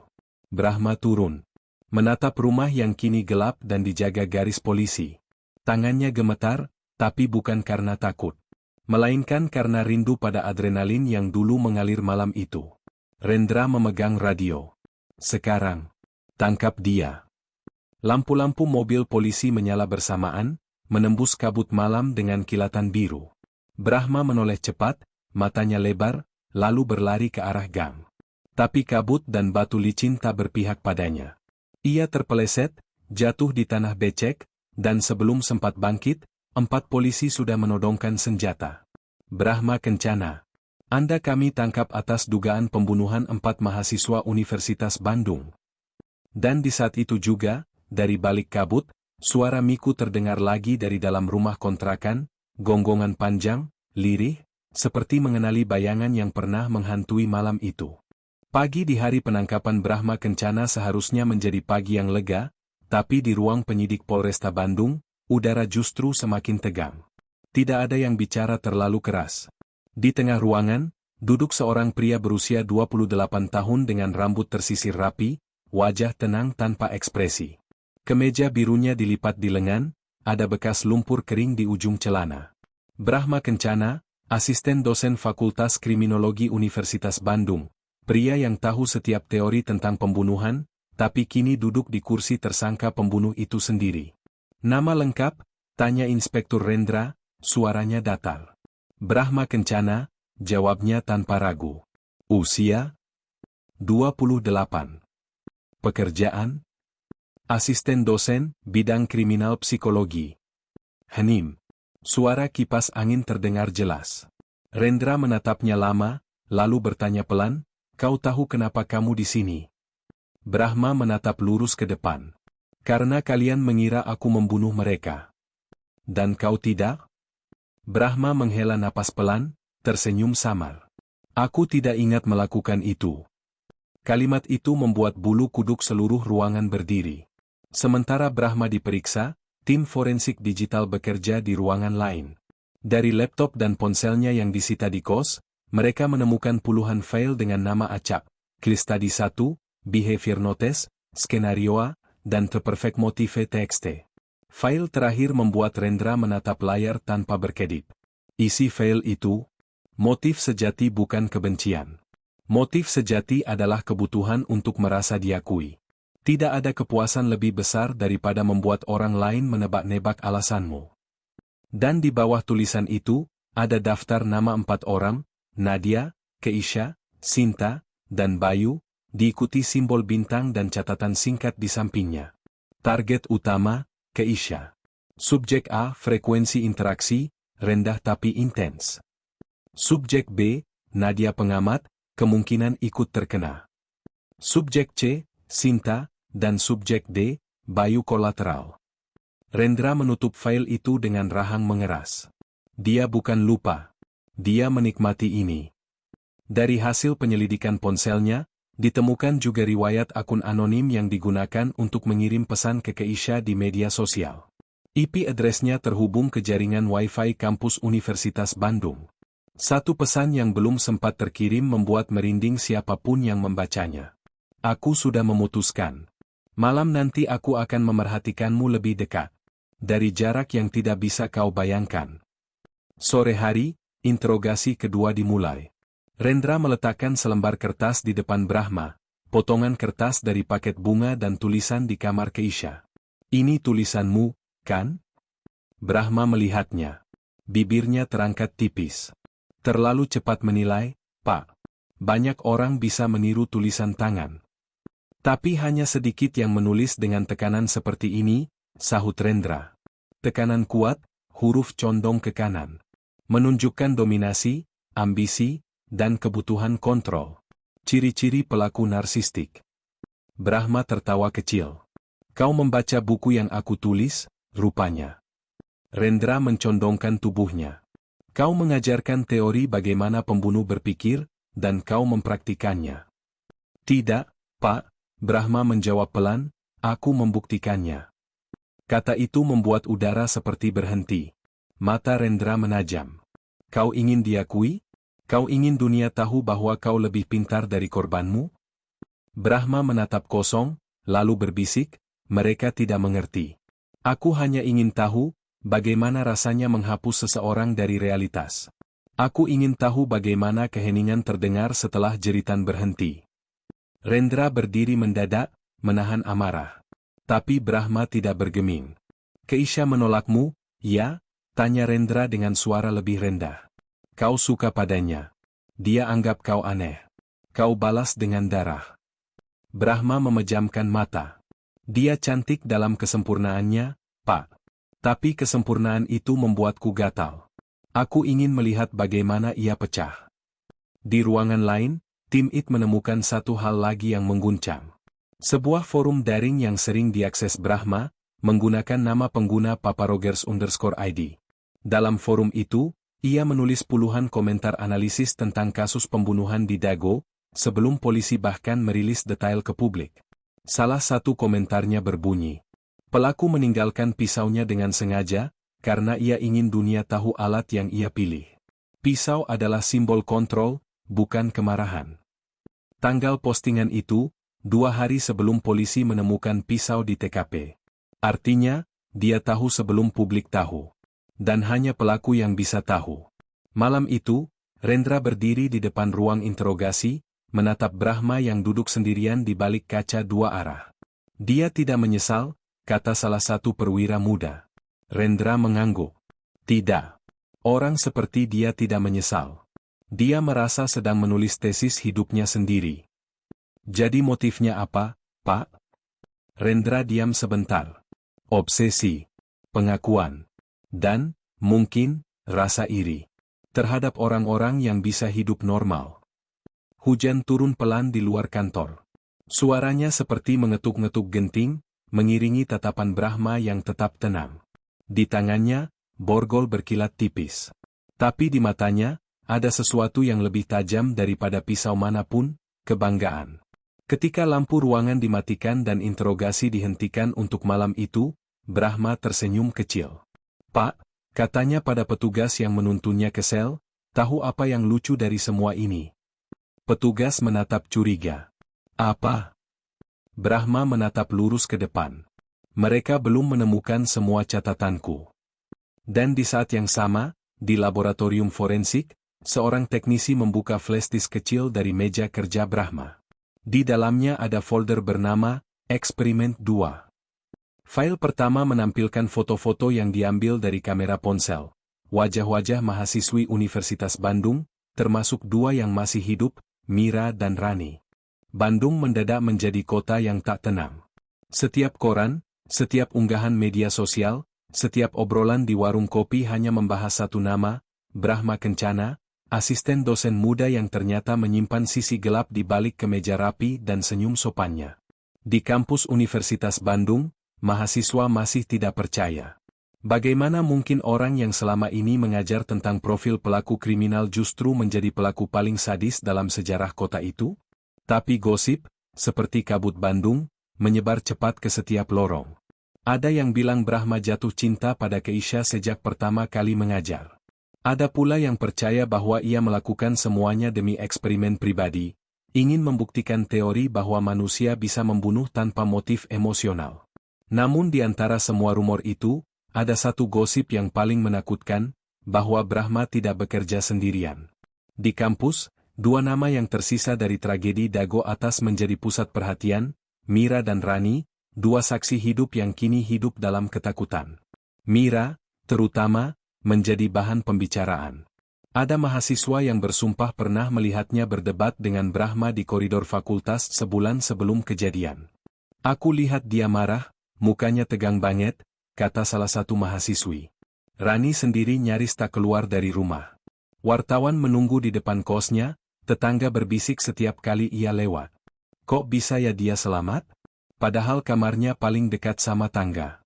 Brahma turun. Menatap rumah yang kini gelap dan dijaga garis polisi. Tangannya gemetar, tapi bukan karena takut. Melainkan karena rindu pada adrenalin yang dulu mengalir malam itu. Rendra memegang radio. Sekarang, tangkap dia. Lampu-lampu mobil polisi menyala bersamaan, menembus kabut malam dengan kilatan biru. Brahma menoleh cepat, matanya lebar, lalu berlari ke arah gang. Tapi kabut dan batu licin tak berpihak padanya. Ia terpeleset, jatuh di tanah becek, dan sebelum sempat bangkit, 4 polisi sudah menodongkan senjata. Brahma Kencana. Anda kami tangkap atas dugaan pembunuhan 4 mahasiswa Universitas Bandung. Dan di saat itu juga, dari balik kabut, suara Miku terdengar lagi dari dalam rumah kontrakan, gonggongan panjang, lirih, seperti mengenali bayangan yang pernah menghantui malam itu. Pagi di hari penangkapan Brahma Kencana seharusnya menjadi pagi yang lega, tapi di ruang penyidik Polresta Bandung, udara justru semakin tegang. Tidak ada yang bicara terlalu keras. Di tengah ruangan, duduk seorang pria berusia 28 tahun dengan rambut tersisir rapi, wajah tenang tanpa ekspresi. Kemeja birunya dilipat di lengan, ada bekas lumpur kering di ujung celana. Brahma Kencana, asisten dosen Fakultas Kriminologi Universitas Bandung, pria yang tahu setiap teori tentang pembunuhan, tapi kini duduk di kursi tersangka pembunuh itu sendiri. Nama lengkap, tanya Inspektur Rendra, suaranya datar. Brahma Kencana, jawabnya tanpa ragu. Usia? 28. Pekerjaan? Asisten dosen, bidang kriminal psikologi. Hening. Suara kipas angin terdengar jelas. Rendra menatapnya lama, lalu bertanya pelan, kau tahu kenapa kamu di sini? Brahma menatap lurus ke depan. Karena kalian mengira aku membunuh mereka. Dan kau tidak? Brahma menghela napas pelan, tersenyum samar. Aku tidak ingat melakukan itu. Kalimat itu membuat bulu kuduk seluruh ruangan berdiri. Sementara Brahma diperiksa, tim forensik digital bekerja di ruangan lain. Dari laptop dan ponselnya yang disita di kos, mereka menemukan puluhan file dengan nama acak, Case Study 1, behavior notes, skenario, dan the perfect motive TXT. File terakhir membuat Rendra menatap layar tanpa berkedip. Isi file itu, motif sejati bukan kebencian. Motif sejati adalah kebutuhan untuk merasa diakui. Tidak ada kepuasan lebih besar daripada membuat orang lain menebak-nebak alasanmu. Dan di bawah tulisan itu, ada daftar nama 4 orang, Nadia, Keisha, Sinta, dan Bayu, diikuti simbol bintang dan catatan singkat di sampingnya. Target utama, Keisha. Subjek A, frekuensi interaksi, rendah tapi intens. Subjek B, Nadia pengamat, kemungkinan ikut terkena. Subjek C, Sinta, dan subjek D, Bayu kolateral. Rendra menutup file itu dengan rahang mengeras. Dia bukan lupa. Dia menikmati ini. Dari hasil penyelidikan ponselnya, ditemukan juga riwayat akun anonim yang digunakan untuk mengirim pesan ke Keisha di media sosial. IP address-nya terhubung ke jaringan Wi-Fi kampus Universitas Bandung. Satu pesan yang belum sempat terkirim membuat merinding siapapun yang membacanya. Aku sudah memutuskan. Malam nanti aku akan memerhatikanmu lebih dekat. Dari jarak yang tidak bisa kau bayangkan. Sore hari, interogasi kedua dimulai. Rendra meletakkan selembar kertas di depan Brahma, potongan kertas dari paket bunga dan tulisan di kamar Keisha. Ini tulisanmu, kan? Brahma melihatnya. Bibirnya terangkat tipis. Terlalu cepat menilai, Pak. Banyak orang bisa meniru tulisan tangan. Tapi hanya sedikit yang menulis dengan tekanan seperti ini, sahut Rendra. Tekanan kuat, huruf condong ke kanan. Menunjukkan dominasi, ambisi, dan kebutuhan kontrol. Ciri-ciri pelaku narsistik. Brahma tertawa kecil. Kau membaca buku yang aku tulis, rupanya. Rendra mencondongkan tubuhnya. Kau mengajarkan teori bagaimana pembunuh berpikir, dan kau mempraktikannya. Tidak, Pak, Brahma menjawab pelan, aku membuktikannya. Kata itu membuat udara seperti berhenti. Mata Rendra menajam. Kau ingin diakui? Kau ingin dunia tahu bahwa kau lebih pintar dari korbanmu? Brahma menatap kosong, lalu berbisik, mereka tidak mengerti. Aku hanya ingin tahu, bagaimana rasanya menghapus seseorang dari realitas. Aku ingin tahu bagaimana keheningan terdengar setelah jeritan berhenti. Rendra berdiri mendadak, menahan amarah. Tapi Brahma tidak bergeming. Keisha menolakmu, ya? Tanya Rendra dengan suara lebih rendah. Kau suka padanya. Dia anggap kau aneh. Kau balas dengan darah. Brahma memejamkan mata. Dia cantik dalam kesempurnaannya, Pak. Tapi kesempurnaan itu membuatku gatal. Aku ingin melihat bagaimana ia pecah. Di ruangan lain, tim IT menemukan satu hal lagi yang mengguncang. Sebuah forum daring yang sering diakses Brahma, menggunakan nama pengguna paparogers_id. Dalam forum itu, ia menulis puluhan komentar analisis tentang kasus pembunuhan di Dago, sebelum polisi bahkan merilis detail ke publik. Salah satu komentarnya berbunyi, pelaku meninggalkan pisaunya dengan sengaja, karena ia ingin dunia tahu alat yang ia pilih. Pisau adalah simbol kontrol, bukan kemarahan. Tanggal postingan itu, 2 hari sebelum polisi menemukan pisau di TKP. Artinya, dia tahu sebelum publik tahu. Dan hanya pelaku yang bisa tahu. Malam itu, Rendra berdiri di depan ruang interogasi, menatap Brahma yang duduk sendirian di balik kaca 2 arah. Dia tidak menyesal, kata salah satu perwira muda. Rendra mengangguk. Tidak. Orang seperti dia tidak menyesal. Dia merasa sedang menulis tesis hidupnya sendiri. Jadi motifnya apa, Pak? Rendra diam sebentar. Obsesi. Pengakuan. Dan, mungkin, rasa iri. Terhadap orang-orang yang bisa hidup normal. Hujan turun pelan di luar kantor. Suaranya seperti mengetuk-ngetuk genting, mengiringi tatapan Brahma yang tetap tenang. Di tangannya, borgol berkilat tipis. Tapi di matanya, ada sesuatu yang lebih tajam daripada pisau manapun, kebanggaan. Ketika lampu ruangan dimatikan dan interogasi dihentikan untuk malam itu, Brahma tersenyum kecil. Pak, katanya pada petugas yang menuntunnya ke sel, tahu apa yang lucu dari semua ini? Petugas menatap curiga. Apa? Brahma menatap lurus ke depan. Mereka belum menemukan semua catatanku. Dan di saat yang sama, di laboratorium forensik, seorang teknisi membuka flash disk kecil dari meja kerja Brahma. Di dalamnya ada folder bernama Eksperimen 2. File pertama menampilkan foto-foto yang diambil dari kamera ponsel. Wajah-wajah mahasiswi Universitas Bandung, termasuk dua yang masih hidup, Mira dan Rani. Bandung mendadak menjadi kota yang tak tenang. Setiap koran, setiap unggahan media sosial, setiap obrolan di warung kopi hanya membahas satu nama, Brahma Kencana, asisten dosen muda yang ternyata menyimpan sisi gelap di balik kemeja rapi dan senyum sopannya. Di kampus Universitas Bandung, mahasiswa masih tidak percaya. Bagaimana mungkin orang yang selama ini mengajar tentang profil pelaku kriminal justru menjadi pelaku paling sadis dalam sejarah kota itu? Tapi gosip, seperti kabut Bandung, menyebar cepat ke setiap lorong. Ada yang bilang Brahma jatuh cinta pada Keisha sejak pertama kali mengajar. Ada pula yang percaya bahwa ia melakukan semuanya demi eksperimen pribadi, ingin membuktikan teori bahwa manusia bisa membunuh tanpa motif emosional. Namun di antara semua rumor itu, ada satu gosip yang paling menakutkan, bahwa Brahma tidak bekerja sendirian. Di kampus, dua nama yang tersisa dari tragedi Dago Atas menjadi pusat perhatian, Mira dan Rani, dua saksi hidup yang kini hidup dalam ketakutan. Mira, terutama, menjadi bahan pembicaraan. Ada mahasiswa yang bersumpah pernah melihatnya berdebat dengan Brahma di koridor fakultas sebulan sebelum kejadian. Aku lihat dia marah, mukanya tegang banget, kata salah satu mahasiswi. Rani sendiri nyaris tak keluar dari rumah. Wartawan menunggu di depan kosnya, tetangga berbisik setiap kali ia lewat. Kok bisa ya dia selamat? Padahal kamarnya paling dekat sama tangga.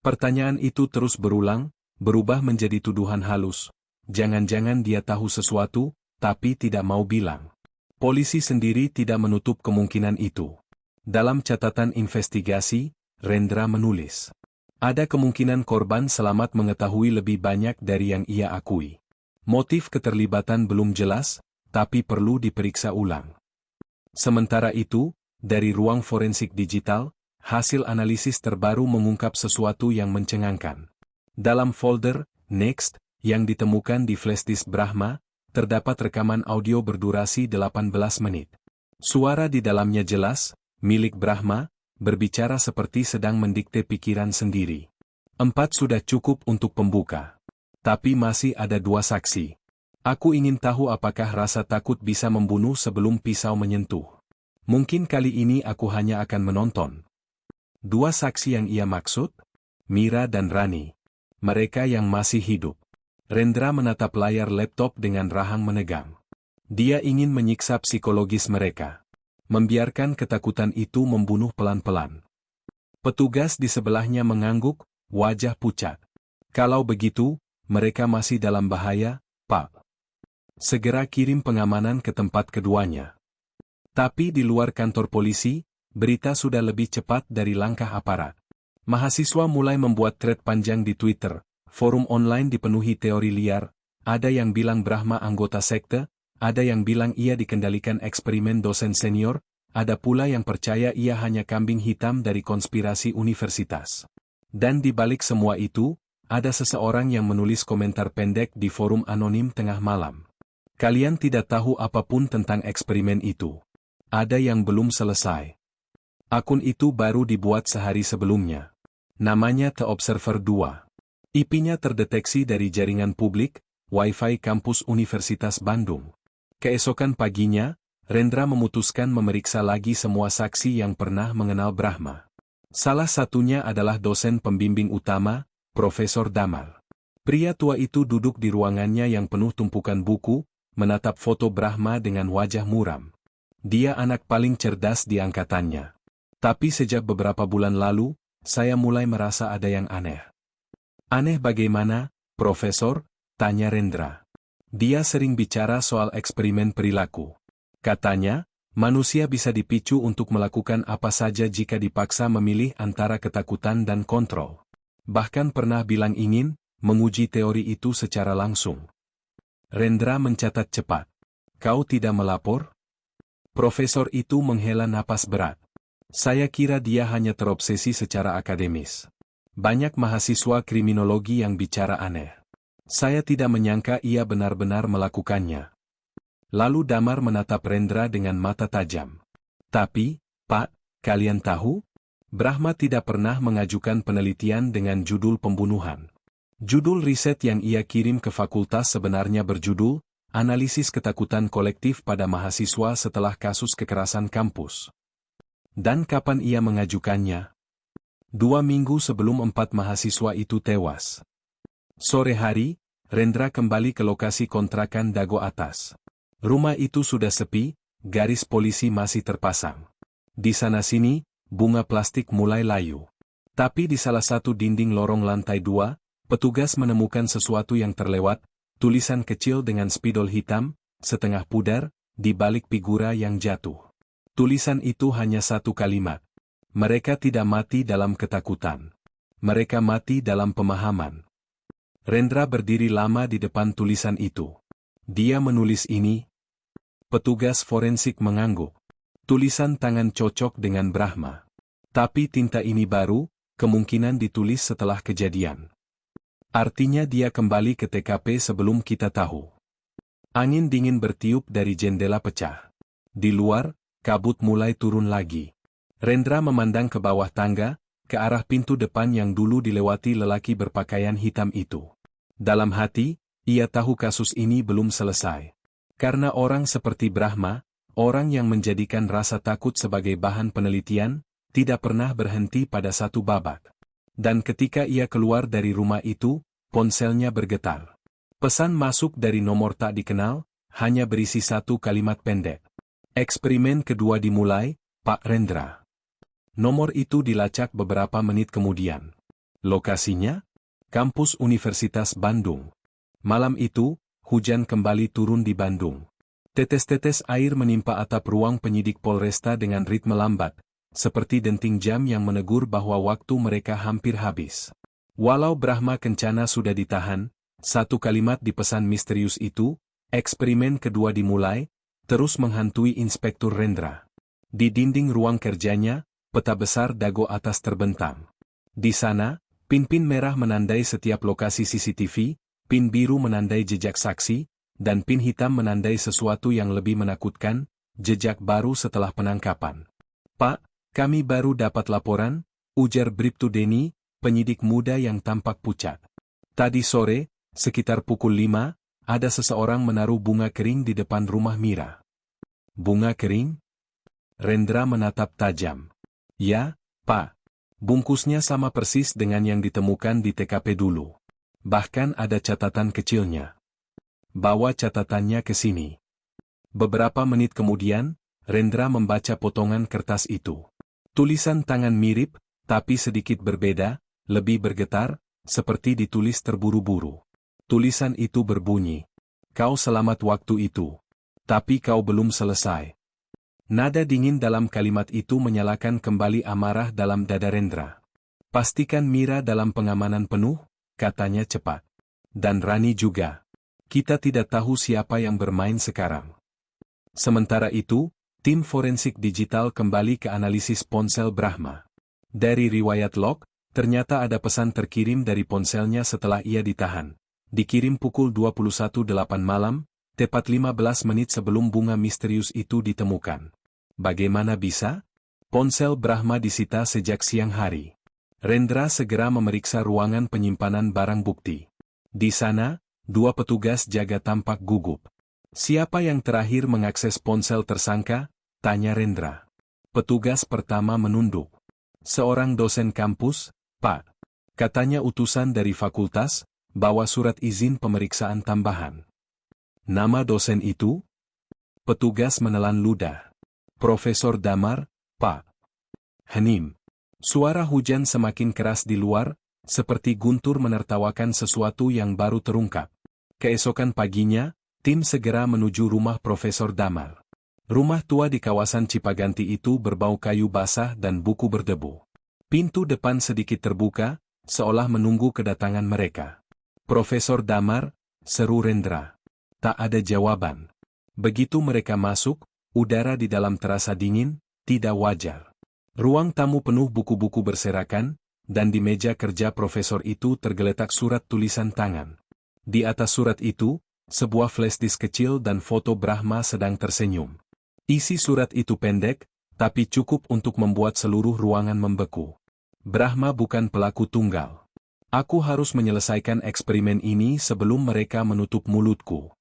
Pertanyaan itu terus berulang, berubah menjadi tuduhan halus. Jangan-jangan dia tahu sesuatu, tapi tidak mau bilang. Polisi sendiri tidak menutup kemungkinan itu. Dalam catatan investigasi, Rendra menulis. Ada kemungkinan korban selamat mengetahui lebih banyak dari yang ia akui. Motif keterlibatan belum jelas, tapi perlu diperiksa ulang. Sementara itu, dari ruang forensik digital, hasil analisis terbaru mengungkap sesuatu yang mencengangkan. Dalam folder Next, yang ditemukan di flashdisk Brahma, terdapat rekaman audio berdurasi 18 menit. Suara di dalamnya jelas, milik Brahma, berbicara seperti sedang mendikte pikiran sendiri. 4 sudah cukup untuk pembuka. Tapi masih ada 2 saksi. Aku ingin tahu apakah rasa takut bisa membunuh sebelum pisau menyentuh. Mungkin kali ini aku hanya akan menonton. 2 saksi yang ia maksud? Mira dan Rani. Mereka yang masih hidup. Rendra menatap layar laptop dengan rahang menegang. Dia ingin menyiksa psikologis mereka. Membiarkan ketakutan itu membunuh pelan-pelan. Petugas di sebelahnya mengangguk, wajah pucat. Kalau begitu, mereka masih dalam bahaya, Pak. Segera kirim pengamanan ke tempat keduanya. Tapi di luar kantor polisi, berita sudah lebih cepat dari langkah aparat. Mahasiswa mulai membuat thread panjang di Twitter. Forum online dipenuhi teori liar, ada yang bilang Brahma anggota sekte, ada yang bilang ia dikendalikan eksperimen dosen senior, ada pula yang percaya ia hanya kambing hitam dari konspirasi universitas. Dan di balik semua itu, ada seseorang yang menulis komentar pendek di forum anonim tengah malam. Kalian tidak tahu apapun tentang eksperimen itu. Ada yang belum selesai. Akun itu baru dibuat sehari sebelumnya. Namanya The Observer 2. IP-nya terdeteksi dari jaringan publik, Wi-Fi kampus Universitas Bandung. Keesokan paginya, Rendra memutuskan memeriksa lagi semua saksi yang pernah mengenal Brahma. Salah satunya adalah dosen pembimbing utama, Profesor Damar. Pria tua itu duduk di ruangannya yang penuh tumpukan buku, menatap foto Brahma dengan wajah muram. Dia anak paling cerdas di angkatannya. Tapi sejak beberapa bulan lalu, saya mulai merasa ada yang aneh. Aneh bagaimana, Profesor? Tanya Rendra. Dia sering bicara soal eksperimen perilaku. Katanya, manusia bisa dipicu untuk melakukan apa saja jika dipaksa memilih antara ketakutan dan kontrol. Bahkan pernah bilang ingin menguji teori itu secara langsung. Rendra mencatat cepat. Kau tidak melapor? Profesor itu menghela napas berat. Saya kira dia hanya terobsesi secara akademis. Banyak mahasiswa kriminologi yang bicara aneh. Saya tidak menyangka ia benar-benar melakukannya. Lalu Damar menatap Rendra dengan mata tajam. Tapi, Pak, kalian tahu? Brahma tidak pernah mengajukan penelitian dengan judul pembunuhan. Judul riset yang ia kirim ke fakultas sebenarnya berjudul, Analisis Ketakutan Kolektif pada Mahasiswa Setelah Kasus Kekerasan Kampus. Dan kapan ia mengajukannya? 2 minggu sebelum 4 mahasiswa itu tewas. Sore hari, Rendra kembali ke lokasi kontrakan Dago Atas. Rumah itu sudah sepi, garis polisi masih terpasang. Di sana-sini, bunga plastik mulai layu. Tapi di salah satu dinding lorong lantai 2, petugas menemukan sesuatu yang terlewat, tulisan kecil dengan spidol hitam, setengah pudar, di balik figura yang jatuh. Tulisan itu hanya satu kalimat. Mereka tidak mati dalam ketakutan. Mereka mati dalam pemahaman. Rendra berdiri lama di depan tulisan itu. Dia menulis ini. Petugas forensik mengangguk. Tulisan tangan cocok dengan Brahma. Tapi tinta ini baru, kemungkinan ditulis setelah kejadian. Artinya dia kembali ke TKP sebelum kita tahu. Angin dingin bertiup dari jendela pecah. Di luar, kabut mulai turun lagi. Rendra memandang ke bawah tangga, ke arah pintu depan yang dulu dilewati lelaki berpakaian hitam itu. Dalam hati, ia tahu kasus ini belum selesai. Karena orang seperti Brahma, orang yang menjadikan rasa takut sebagai bahan penelitian, tidak pernah berhenti pada satu babak. Dan ketika ia keluar dari rumah itu, ponselnya bergetar. Pesan masuk dari nomor tak dikenal, hanya berisi satu kalimat pendek. Eksperimen kedua dimulai, Pak Rendra. Nomor itu dilacak beberapa menit kemudian. Lokasinya? Kampus Universitas Bandung. Malam itu, hujan kembali turun di Bandung. Tetes-tetes air menimpa atap ruang penyidik Polresta dengan ritme lambat, seperti denting jam yang menegur bahwa waktu mereka hampir habis. Walau Brahma Kencana sudah ditahan, satu kalimat di pesan misterius itu, eksperimen kedua dimulai, terus menghantui Inspektur Rendra. Di dinding ruang kerjanya, peta besar Dago Atas terbentang. Di sana, pin-pin merah menandai setiap lokasi CCTV, pin biru menandai jejak saksi, dan pin hitam menandai sesuatu yang lebih menakutkan, jejak baru setelah penangkapan. Pak, kami baru dapat laporan, ujar Bribtu Deni, penyidik muda yang tampak pucat. Tadi sore, sekitar pukul 5, ada seseorang menaruh bunga kering di depan rumah Mira. Bunga kering? Rendra menatap tajam. Ya, Pak. Bungkusnya sama persis dengan yang ditemukan di TKP dulu. Bahkan ada catatan kecilnya. Bawa catatannya ke sini. Beberapa menit kemudian, Rendra membaca potongan kertas itu. Tulisan tangan mirip, tapi sedikit berbeda, lebih bergetar, seperti ditulis terburu-buru. Tulisan itu berbunyi, "Kau selamat waktu itu. Tapi kau belum selesai." Nada dingin dalam kalimat itu menyalakan kembali amarah dalam dada Rendra. "Pastikan Mira dalam pengamanan penuh," katanya cepat. "Dan Rani juga. Kita tidak tahu siapa yang bermain sekarang." Sementara itu, tim forensik digital kembali ke analisis ponsel Brahma. Dari riwayat log, ternyata ada pesan terkirim dari ponselnya setelah ia ditahan. Dikirim pukul 21.08 malam, tepat 15 menit sebelum bunga misterius itu ditemukan. Bagaimana bisa? Ponsel Brahma disita sejak siang hari. Rendra segera memeriksa ruangan penyimpanan barang bukti. Di sana, 2 petugas jaga tampak gugup. "Siapa yang terakhir mengakses ponsel tersangka?" tanya Rendra. Petugas pertama menunduk. "Seorang dosen kampus, Pak," katanya utusan dari fakultas, "bawa surat izin pemeriksaan tambahan." "Nama dosen itu?" Petugas menelan ludah. "Profesor Damar, Pak." "Henim." Suara hujan semakin keras di luar, seperti guntur menertawakan sesuatu yang baru terungkap. Keesokan paginya, tim segera menuju rumah Profesor Damar. Rumah tua di kawasan Cipaganti itu berbau kayu basah dan buku berdebu. Pintu depan sedikit terbuka, seolah menunggu kedatangan mereka. "Profesor Damar," seru Rendra. Tak ada jawaban. Begitu mereka masuk, udara di dalam terasa dingin, tidak wajar. Ruang tamu penuh buku-buku berserakan, dan di meja kerja profesor itu tergeletak surat tulisan tangan. Di atas surat itu, sebuah flashdisk kecil dan foto Brahma sedang tersenyum. Isi surat itu pendek, tapi cukup untuk membuat seluruh ruangan membeku. Brahma bukan pelaku tunggal. Aku harus menyelesaikan eksperimen ini sebelum mereka menutup mulutku.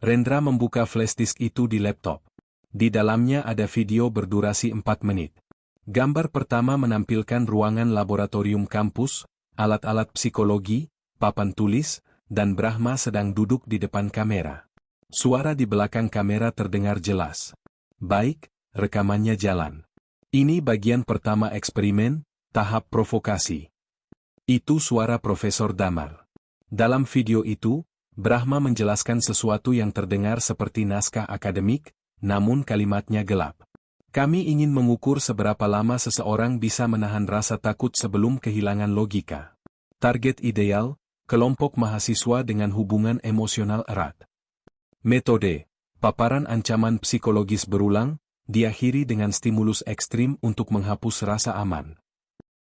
Rendra membuka flashdisk itu di laptop. Di dalamnya ada video berdurasi 4 menit. Gambar pertama menampilkan ruangan laboratorium kampus, alat-alat psikologi, papan tulis, dan Brahma sedang duduk di depan kamera. Suara di belakang kamera terdengar jelas. Baik, rekamannya jalan. Ini bagian pertama eksperimen, tahap provokasi. Itu suara Profesor Damar. Dalam video itu, Brahma menjelaskan sesuatu yang terdengar seperti naskah akademik, namun kalimatnya gelap. Kami ingin mengukur seberapa lama seseorang bisa menahan rasa takut sebelum kehilangan logika. Target ideal, kelompok mahasiswa dengan hubungan emosional erat. Metode, paparan ancaman psikologis berulang, diakhiri dengan stimulus ekstrim untuk menghapus rasa aman.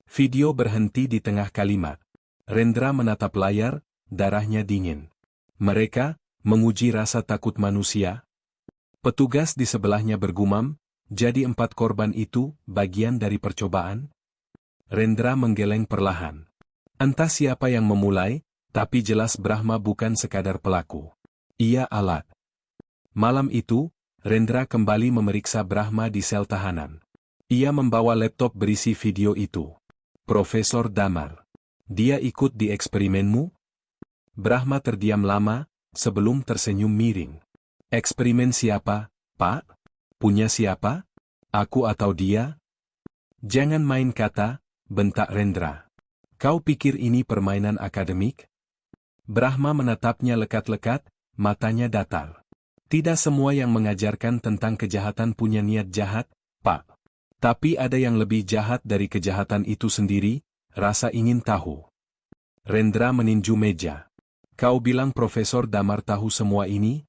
Video berhenti di tengah kalimat. Rendra menatap layar, darahnya dingin. Mereka, menguji rasa takut manusia. Petugas di sebelahnya bergumam, jadi 4 korban itu, bagian dari percobaan? Rendra menggeleng perlahan. Entah siapa yang memulai, tapi jelas Brahma bukan sekadar pelaku. Ia alat. Malam itu, Rendra kembali memeriksa Brahma di sel tahanan. Ia membawa laptop berisi video itu. Profesor Damar. Dia ikut di eksperimenmu? Brahma terdiam lama, sebelum tersenyum miring. Eksperimen siapa, Pak? Punya siapa? Aku atau dia? Jangan main kata, bentak Rendra. Kau pikir ini permainan akademik? Brahma menatapnya lekat-lekat, matanya datar. Tidak semua yang mengajarkan tentang kejahatan punya niat jahat, Pak. Tapi ada yang lebih jahat dari kejahatan itu sendiri, rasa ingin tahu. Rendra meninju meja. Kau bilang Profesor Damar tahu semua ini?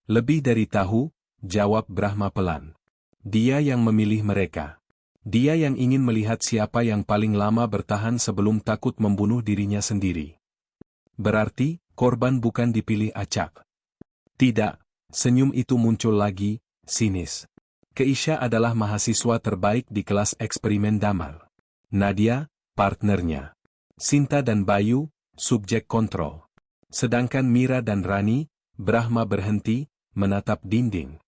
Lebih dari tahu, jawab Brahma pelan. Dia yang memilih mereka. Dia yang ingin melihat siapa yang paling lama bertahan sebelum takut membunuh dirinya sendiri. Berarti, korban bukan dipilih acak. Tidak, senyum itu muncul lagi, sinis. Keisha adalah mahasiswa terbaik di kelas eksperimen Damar. Nadia, partnernya. Sinta dan Bayu, subjek kontrol. Sedangkan Mira dan Rani, Brahma berhenti, menatap dinding.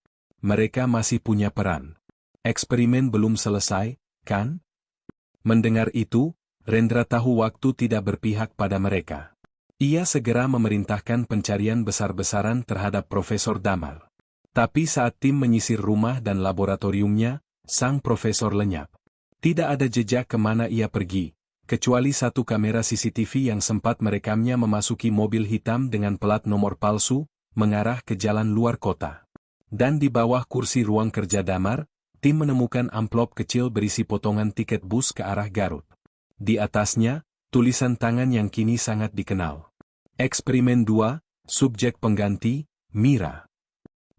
Mereka masih punya peran. Eksperimen belum selesai, kan? Mendengar itu, Rendra tahu waktu tidak berpihak pada mereka. Ia segera memerintahkan pencarian besar-besaran terhadap Profesor Damar. Tapi saat tim menyisir rumah dan laboratoriumnya, sang profesor lenyap. Tidak ada jejak kemana ia pergi, kecuali satu kamera CCTV yang sempat merekamnya memasuki mobil hitam dengan plat nomor palsu, mengarah ke jalan luar kota. Dan di bawah kursi ruang kerja Damar, tim menemukan amplop kecil berisi potongan tiket bus ke arah Garut. Di atasnya, tulisan tangan yang kini sangat dikenal. Eksperimen 2, subjek pengganti, Mira.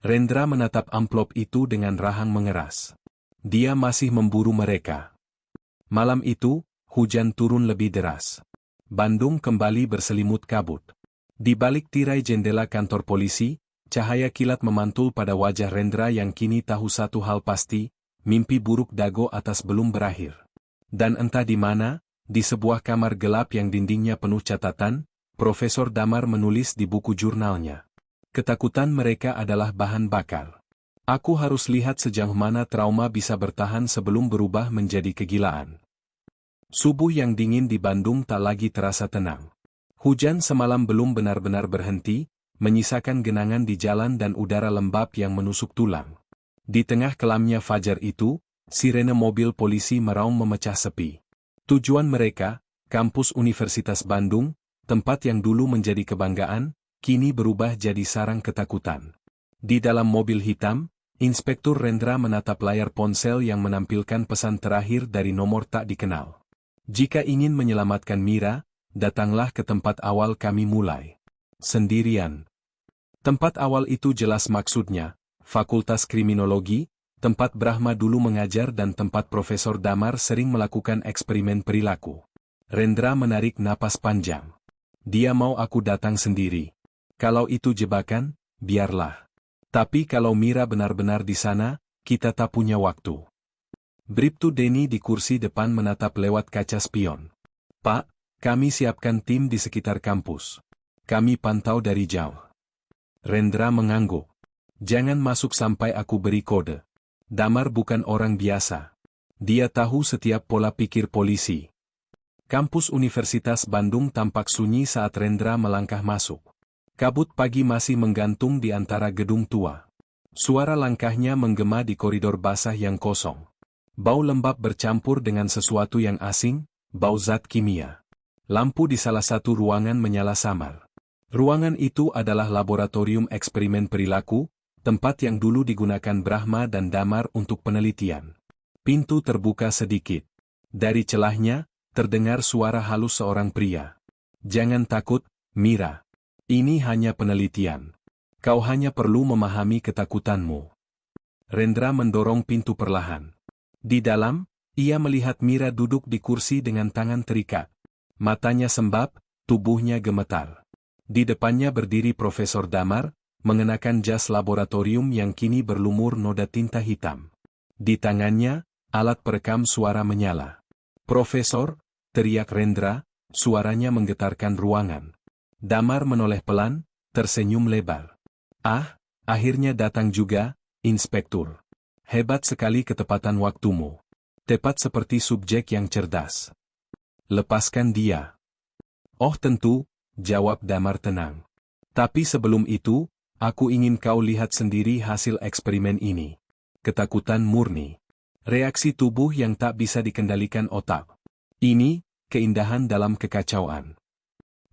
Rendra menatap amplop itu dengan rahang mengeras. Dia masih memburu mereka. Malam itu, hujan turun lebih deras. Bandung kembali berselimut kabut. Di balik tirai jendela kantor polisi, cahaya kilat memantul pada wajah Rendra yang kini tahu satu hal pasti, mimpi buruk Dago atas belum berakhir. Dan entah di mana, di sebuah kamar gelap yang dindingnya penuh catatan, Profesor Damar menulis di buku jurnalnya. Ketakutan mereka adalah bahan bakar. Aku harus lihat sejauh mana trauma bisa bertahan sebelum berubah menjadi kegilaan. Subuh yang dingin di Bandung tak lagi terasa tenang. Hujan semalam belum benar-benar berhenti, menyisakan genangan di jalan dan udara lembab yang menusuk tulang. Di tengah kelamnya fajar itu, sirene mobil polisi meraung memecah sepi. Tujuan mereka, kampus Universitas Bandung, tempat yang dulu menjadi kebanggaan, kini berubah jadi sarang ketakutan. Di dalam mobil hitam, Inspektur Rendra menatap layar ponsel yang menampilkan pesan terakhir dari nomor tak dikenal. Jika ingin menyelamatkan Mira, datanglah ke tempat awal kami mulai. Sendirian. Tempat awal itu jelas maksudnya, Fakultas Kriminologi, Tempat Brahma dulu mengajar dan tempat Profesor Damar sering melakukan eksperimen perilaku. Rendra menarik napas panjang. Dia mau aku datang sendiri. Kalau itu jebakan, biarlah. Tapi kalau Mira benar-benar di sana, kita tak punya waktu. Bribtu Denny di kursi depan menatap lewat kaca spion. Pak, kami siapkan tim di sekitar kampus. Kami pantau dari jauh. Rendra mengangguk. Jangan masuk sampai aku beri kode. Damar bukan orang biasa. Dia tahu setiap pola pikir polisi. Kampus Universitas Bandung tampak sunyi saat Rendra melangkah masuk. Kabut pagi masih menggantung di antara gedung tua. Suara langkahnya menggema di koridor basah yang kosong. Bau lembab bercampur dengan sesuatu yang asing, bau zat kimia. Lampu di salah satu ruangan menyala samar. Ruangan itu adalah laboratorium eksperimen perilaku, tempat yang dulu digunakan Brahma dan Damar untuk penelitian. Pintu terbuka sedikit. Dari celahnya, terdengar suara halus seorang pria. Jangan takut, Mira. Ini hanya penelitian. Kau hanya perlu memahami ketakutanmu. Rendra mendorong pintu perlahan. Di dalam, ia melihat Mira duduk di kursi dengan tangan terikat. Matanya sembab, tubuhnya gemetar. Di depannya berdiri Profesor Damar, mengenakan jas laboratorium yang kini berlumur noda tinta hitam. Di tangannya, alat perekam suara menyala. Profesor, teriak Rendra, suaranya menggetarkan ruangan. Damar menoleh pelan, tersenyum lebar. Ah, akhirnya datang juga, Inspektur. Hebat sekali ketepatan waktumu. Tepat seperti subjek yang cerdas. Lepaskan dia. Oh tentu, jawab Damar tenang. Tapi sebelum itu, aku ingin kau lihat sendiri hasil eksperimen ini. Ketakutan murni. Reaksi tubuh yang tak bisa dikendalikan otak. Ini, keindahan dalam kekacauan.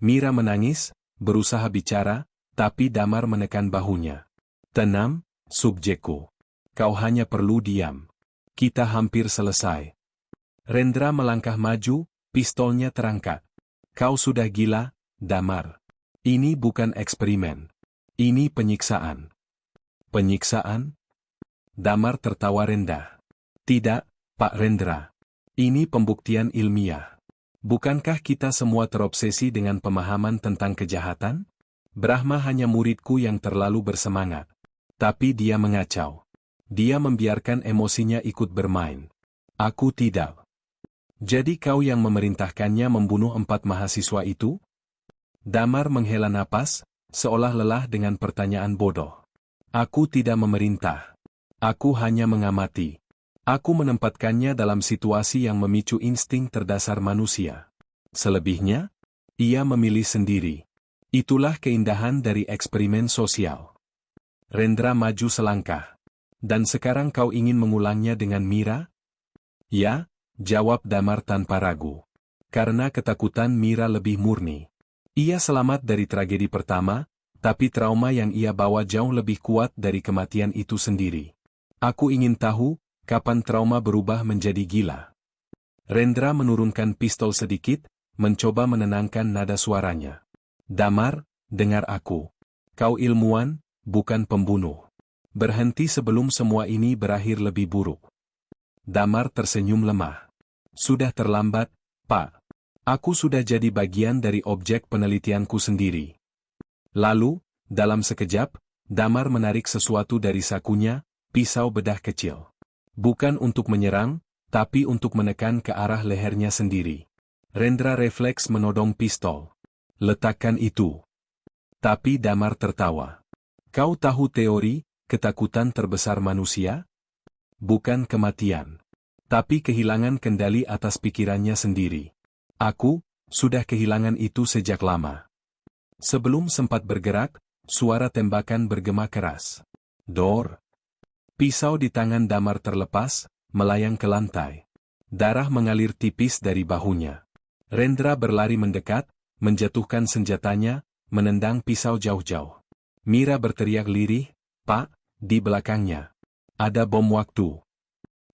Mira menangis, berusaha bicara, tapi Damar menekan bahunya. Tenang, subjekku. Kau hanya perlu diam. Kita hampir selesai. Rendra melangkah maju, pistolnya terangkat. Kau sudah gila, Damar. Ini bukan eksperimen. Ini penyiksaan. Penyiksaan? Damar tertawa rendah. Tidak, Pak Rendra. Ini pembuktian ilmiah. Bukankah kita semua terobsesi dengan pemahaman tentang kejahatan? Brahma hanya muridku yang terlalu bersemangat. Tapi dia mengacau. Dia membiarkan emosinya ikut bermain. Aku tidak. Jadi kau yang memerintahkannya membunuh 4 mahasiswa itu? Damar menghela napas, seolah lelah dengan pertanyaan bodoh. Aku tidak memerintah. Aku hanya mengamati. Aku menempatkannya dalam situasi yang memicu insting terdasar manusia. Selebihnya, ia memilih sendiri. Itulah keindahan dari eksperimen sosial. Rendra maju selangkah. Dan sekarang kau ingin mengulangnya dengan Mira? Ya, jawab Damar tanpa ragu. Karena ketakutan Mira lebih murni. Ia selamat dari tragedi pertama, tapi trauma yang ia bawa jauh lebih kuat dari kematian itu sendiri. Aku ingin tahu, kapan trauma berubah menjadi gila. Rendra menurunkan pistol sedikit, mencoba menenangkan nada suaranya. Damar, dengar aku. Kau ilmuwan, bukan pembunuh. Berhenti sebelum semua ini berakhir lebih buruk. Damar tersenyum lemah. Sudah terlambat, Pak. Aku sudah jadi bagian dari objek penelitianku sendiri. Lalu, dalam sekejap, Damar menarik sesuatu dari sakunya, pisau bedah kecil. Bukan untuk menyerang, tapi untuk menekan ke arah lehernya sendiri. Rendra refleks menodong pistol. Letakkan itu. Tapi Damar tertawa. Kau tahu teori, ketakutan terbesar manusia? Bukan kematian. Tapi kehilangan kendali atas pikirannya sendiri. Aku, sudah kehilangan itu sejak lama. Sebelum sempat bergerak, suara tembakan bergema keras. Dor. Pisau di tangan Damar terlepas, melayang ke lantai. Darah mengalir tipis dari bahunya. Rendra berlari mendekat, menjatuhkan senjatanya, menendang pisau jauh-jauh. Mira berteriak lirih, Pak, di belakangnya. Ada bom waktu.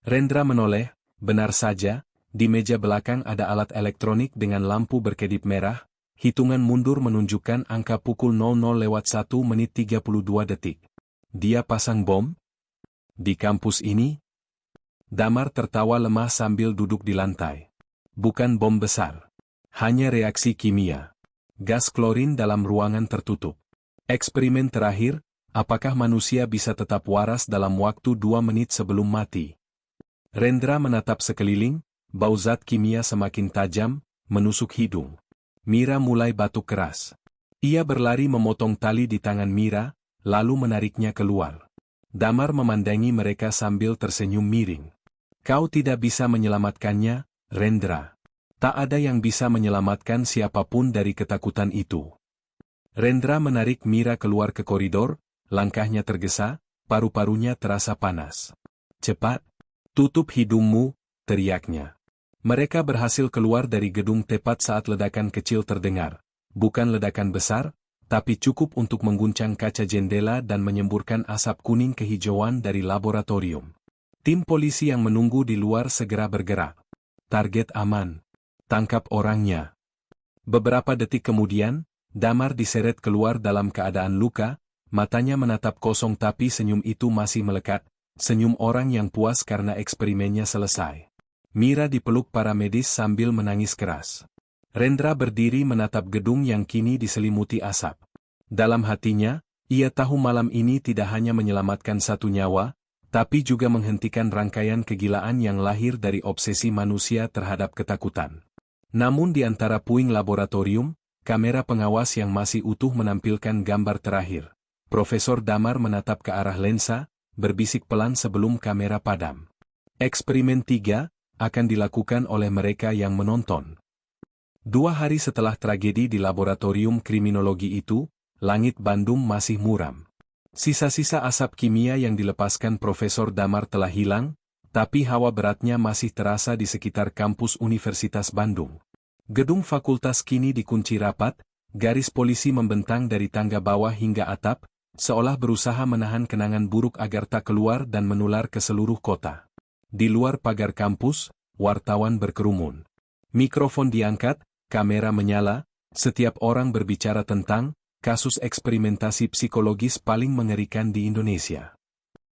Rendra menoleh, benar saja, di meja belakang ada alat elektronik dengan lampu berkedip merah, hitungan mundur menunjukkan angka pukul 00:01 menit 32 detik. Dia pasang bom? Di kampus ini? Damar tertawa lemah sambil duduk di lantai. Bukan bom besar. Hanya reaksi kimia. Gas klorin dalam ruangan tertutup. Eksperimen terakhir, apakah manusia bisa tetap waras dalam waktu 2 menit sebelum mati? Rendra menatap sekeliling, bau zat kimia semakin tajam, menusuk hidung. Mira mulai batuk keras. Ia berlari memotong tali di tangan Mira, lalu menariknya keluar. Damar memandangi mereka sambil tersenyum miring. Kau tidak bisa menyelamatkannya, Rendra. Tak ada yang bisa menyelamatkan siapapun dari ketakutan itu. Rendra menarik Mira keluar ke koridor, langkahnya tergesa, paru-parunya terasa panas. Cepat, tutup hidungmu, teriaknya. Mereka berhasil keluar dari gedung tepat saat ledakan kecil terdengar. Bukan ledakan besar, tapi cukup untuk mengguncang kaca jendela dan menyemburkan asap kuning kehijauan dari laboratorium. Tim polisi yang menunggu di luar segera bergerak. Target aman. Tangkap orangnya. Beberapa detik kemudian, Damar diseret keluar dalam keadaan luka, matanya menatap kosong tapi senyum itu masih melekat, senyum orang yang puas karena eksperimennya selesai. Mira dipeluk para medis sambil menangis keras. Rendra berdiri menatap gedung yang kini diselimuti asap. Dalam hatinya, ia tahu malam ini tidak hanya menyelamatkan satu nyawa, tapi juga menghentikan rangkaian kegilaan yang lahir dari obsesi manusia terhadap ketakutan. Namun di antara puing laboratorium, kamera pengawas yang masih utuh menampilkan gambar terakhir. Profesor Damar menatap ke arah lensa, berbisik pelan sebelum kamera padam. Eksperimen 3 akan dilakukan oleh mereka yang menonton. 2 hari setelah tragedi di laboratorium kriminologi itu, langit Bandung masih muram. Sisa-sisa asap kimia yang dilepaskan Profesor Damar telah hilang, tapi hawa beratnya masih terasa di sekitar kampus Universitas Bandung. Gedung fakultas kini dikunci rapat, garis polisi membentang dari tangga bawah hingga atap, seolah berusaha menahan kenangan buruk agar tak keluar dan menular ke seluruh kota. Di luar pagar kampus, wartawan berkerumun. Mikrofon diangkat, kamera menyala, setiap orang berbicara tentang kasus eksperimentasi psikologis paling mengerikan di Indonesia.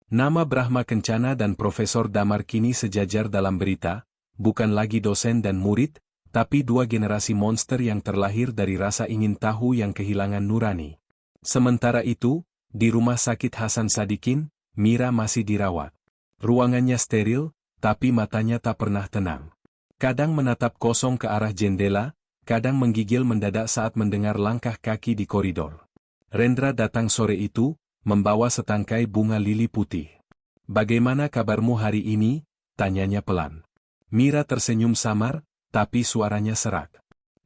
Nama Brahma Kencana dan Profesor Damar kini sejajar dalam berita, bukan lagi dosen dan murid, tapi 2 generasi monster yang terlahir dari rasa ingin tahu yang kehilangan nurani. Sementara itu, di rumah sakit Hasan Sadikin, Mira masih dirawat. Ruangannya steril, tapi matanya tak pernah tenang. Kadang menatap kosong ke arah jendela, kadang menggigil mendadak saat mendengar langkah kaki di koridor. Rendra datang sore itu, membawa setangkai bunga lili putih. "Bagaimana kabarmu hari ini?" tanyanya pelan. Mira tersenyum samar, tapi suaranya serak.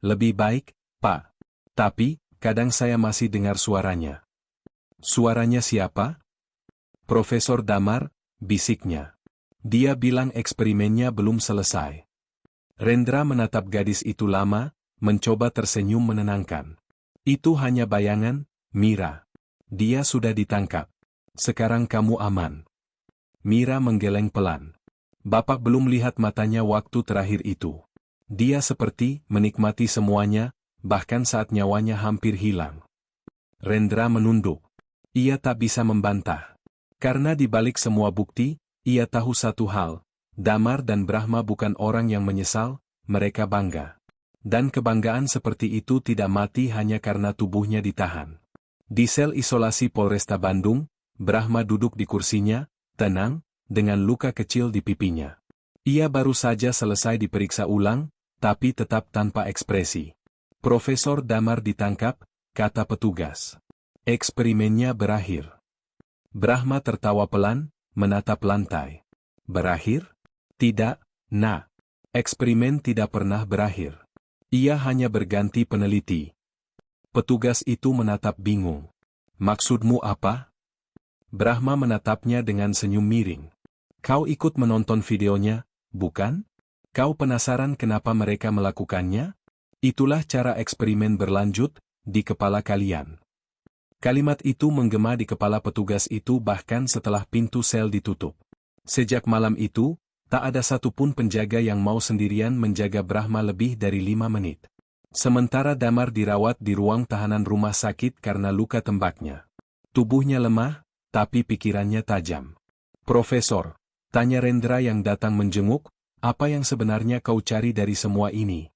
"Lebih baik, Pak. Tapi, kadang saya masih dengar suaranya." "Suaranya siapa?" "Profesor Damar," bisiknya. "Dia bilang eksperimennya belum selesai." Rendra menatap gadis itu lama, mencoba tersenyum menenangkan. "Itu hanya bayangan, Mira. Dia sudah ditangkap. Sekarang kamu aman." Mira menggeleng pelan. Bapak belum lihat matanya waktu terakhir itu. Dia seperti menikmati semuanya, bahkan saat nyawanya hampir hilang. Rendra menunduk. Ia tak bisa membantah. Karena di balik semua bukti, ia tahu satu hal. Damar dan Brahma bukan orang yang menyesal, mereka bangga. Dan kebanggaan seperti itu tidak mati hanya karena tubuhnya ditahan. Di sel isolasi Polresta Bandung, Brahma duduk di kursinya, tenang, dengan luka kecil di pipinya. Ia baru saja selesai diperiksa ulang, tapi tetap tanpa ekspresi. "Profesor Damar ditangkap," kata petugas. "Eksperimennya berakhir." Brahma tertawa pelan, menatap lantai. "Berakhir? Tidak, Nak. Eksperimen tidak pernah berakhir. Ia hanya berganti peneliti." Petugas itu menatap bingung. "Maksudmu apa?" Brahma menatapnya dengan senyum miring. "Kau ikut menonton videonya, bukan? Kau penasaran kenapa mereka melakukannya? Itulah cara eksperimen berlanjut, di kepala kalian." Kalimat itu menggema di kepala petugas itu bahkan setelah pintu sel ditutup. Sejak malam itu, tak ada satupun penjaga yang mau sendirian menjaga Brahma lebih dari 5 menit. Sementara Damar dirawat di ruang tahanan rumah sakit karena luka tembaknya. Tubuhnya lemah, tapi pikirannya tajam. Profesor, tanya Rendra yang datang menjenguk, apa yang sebenarnya kau cari dari semua ini?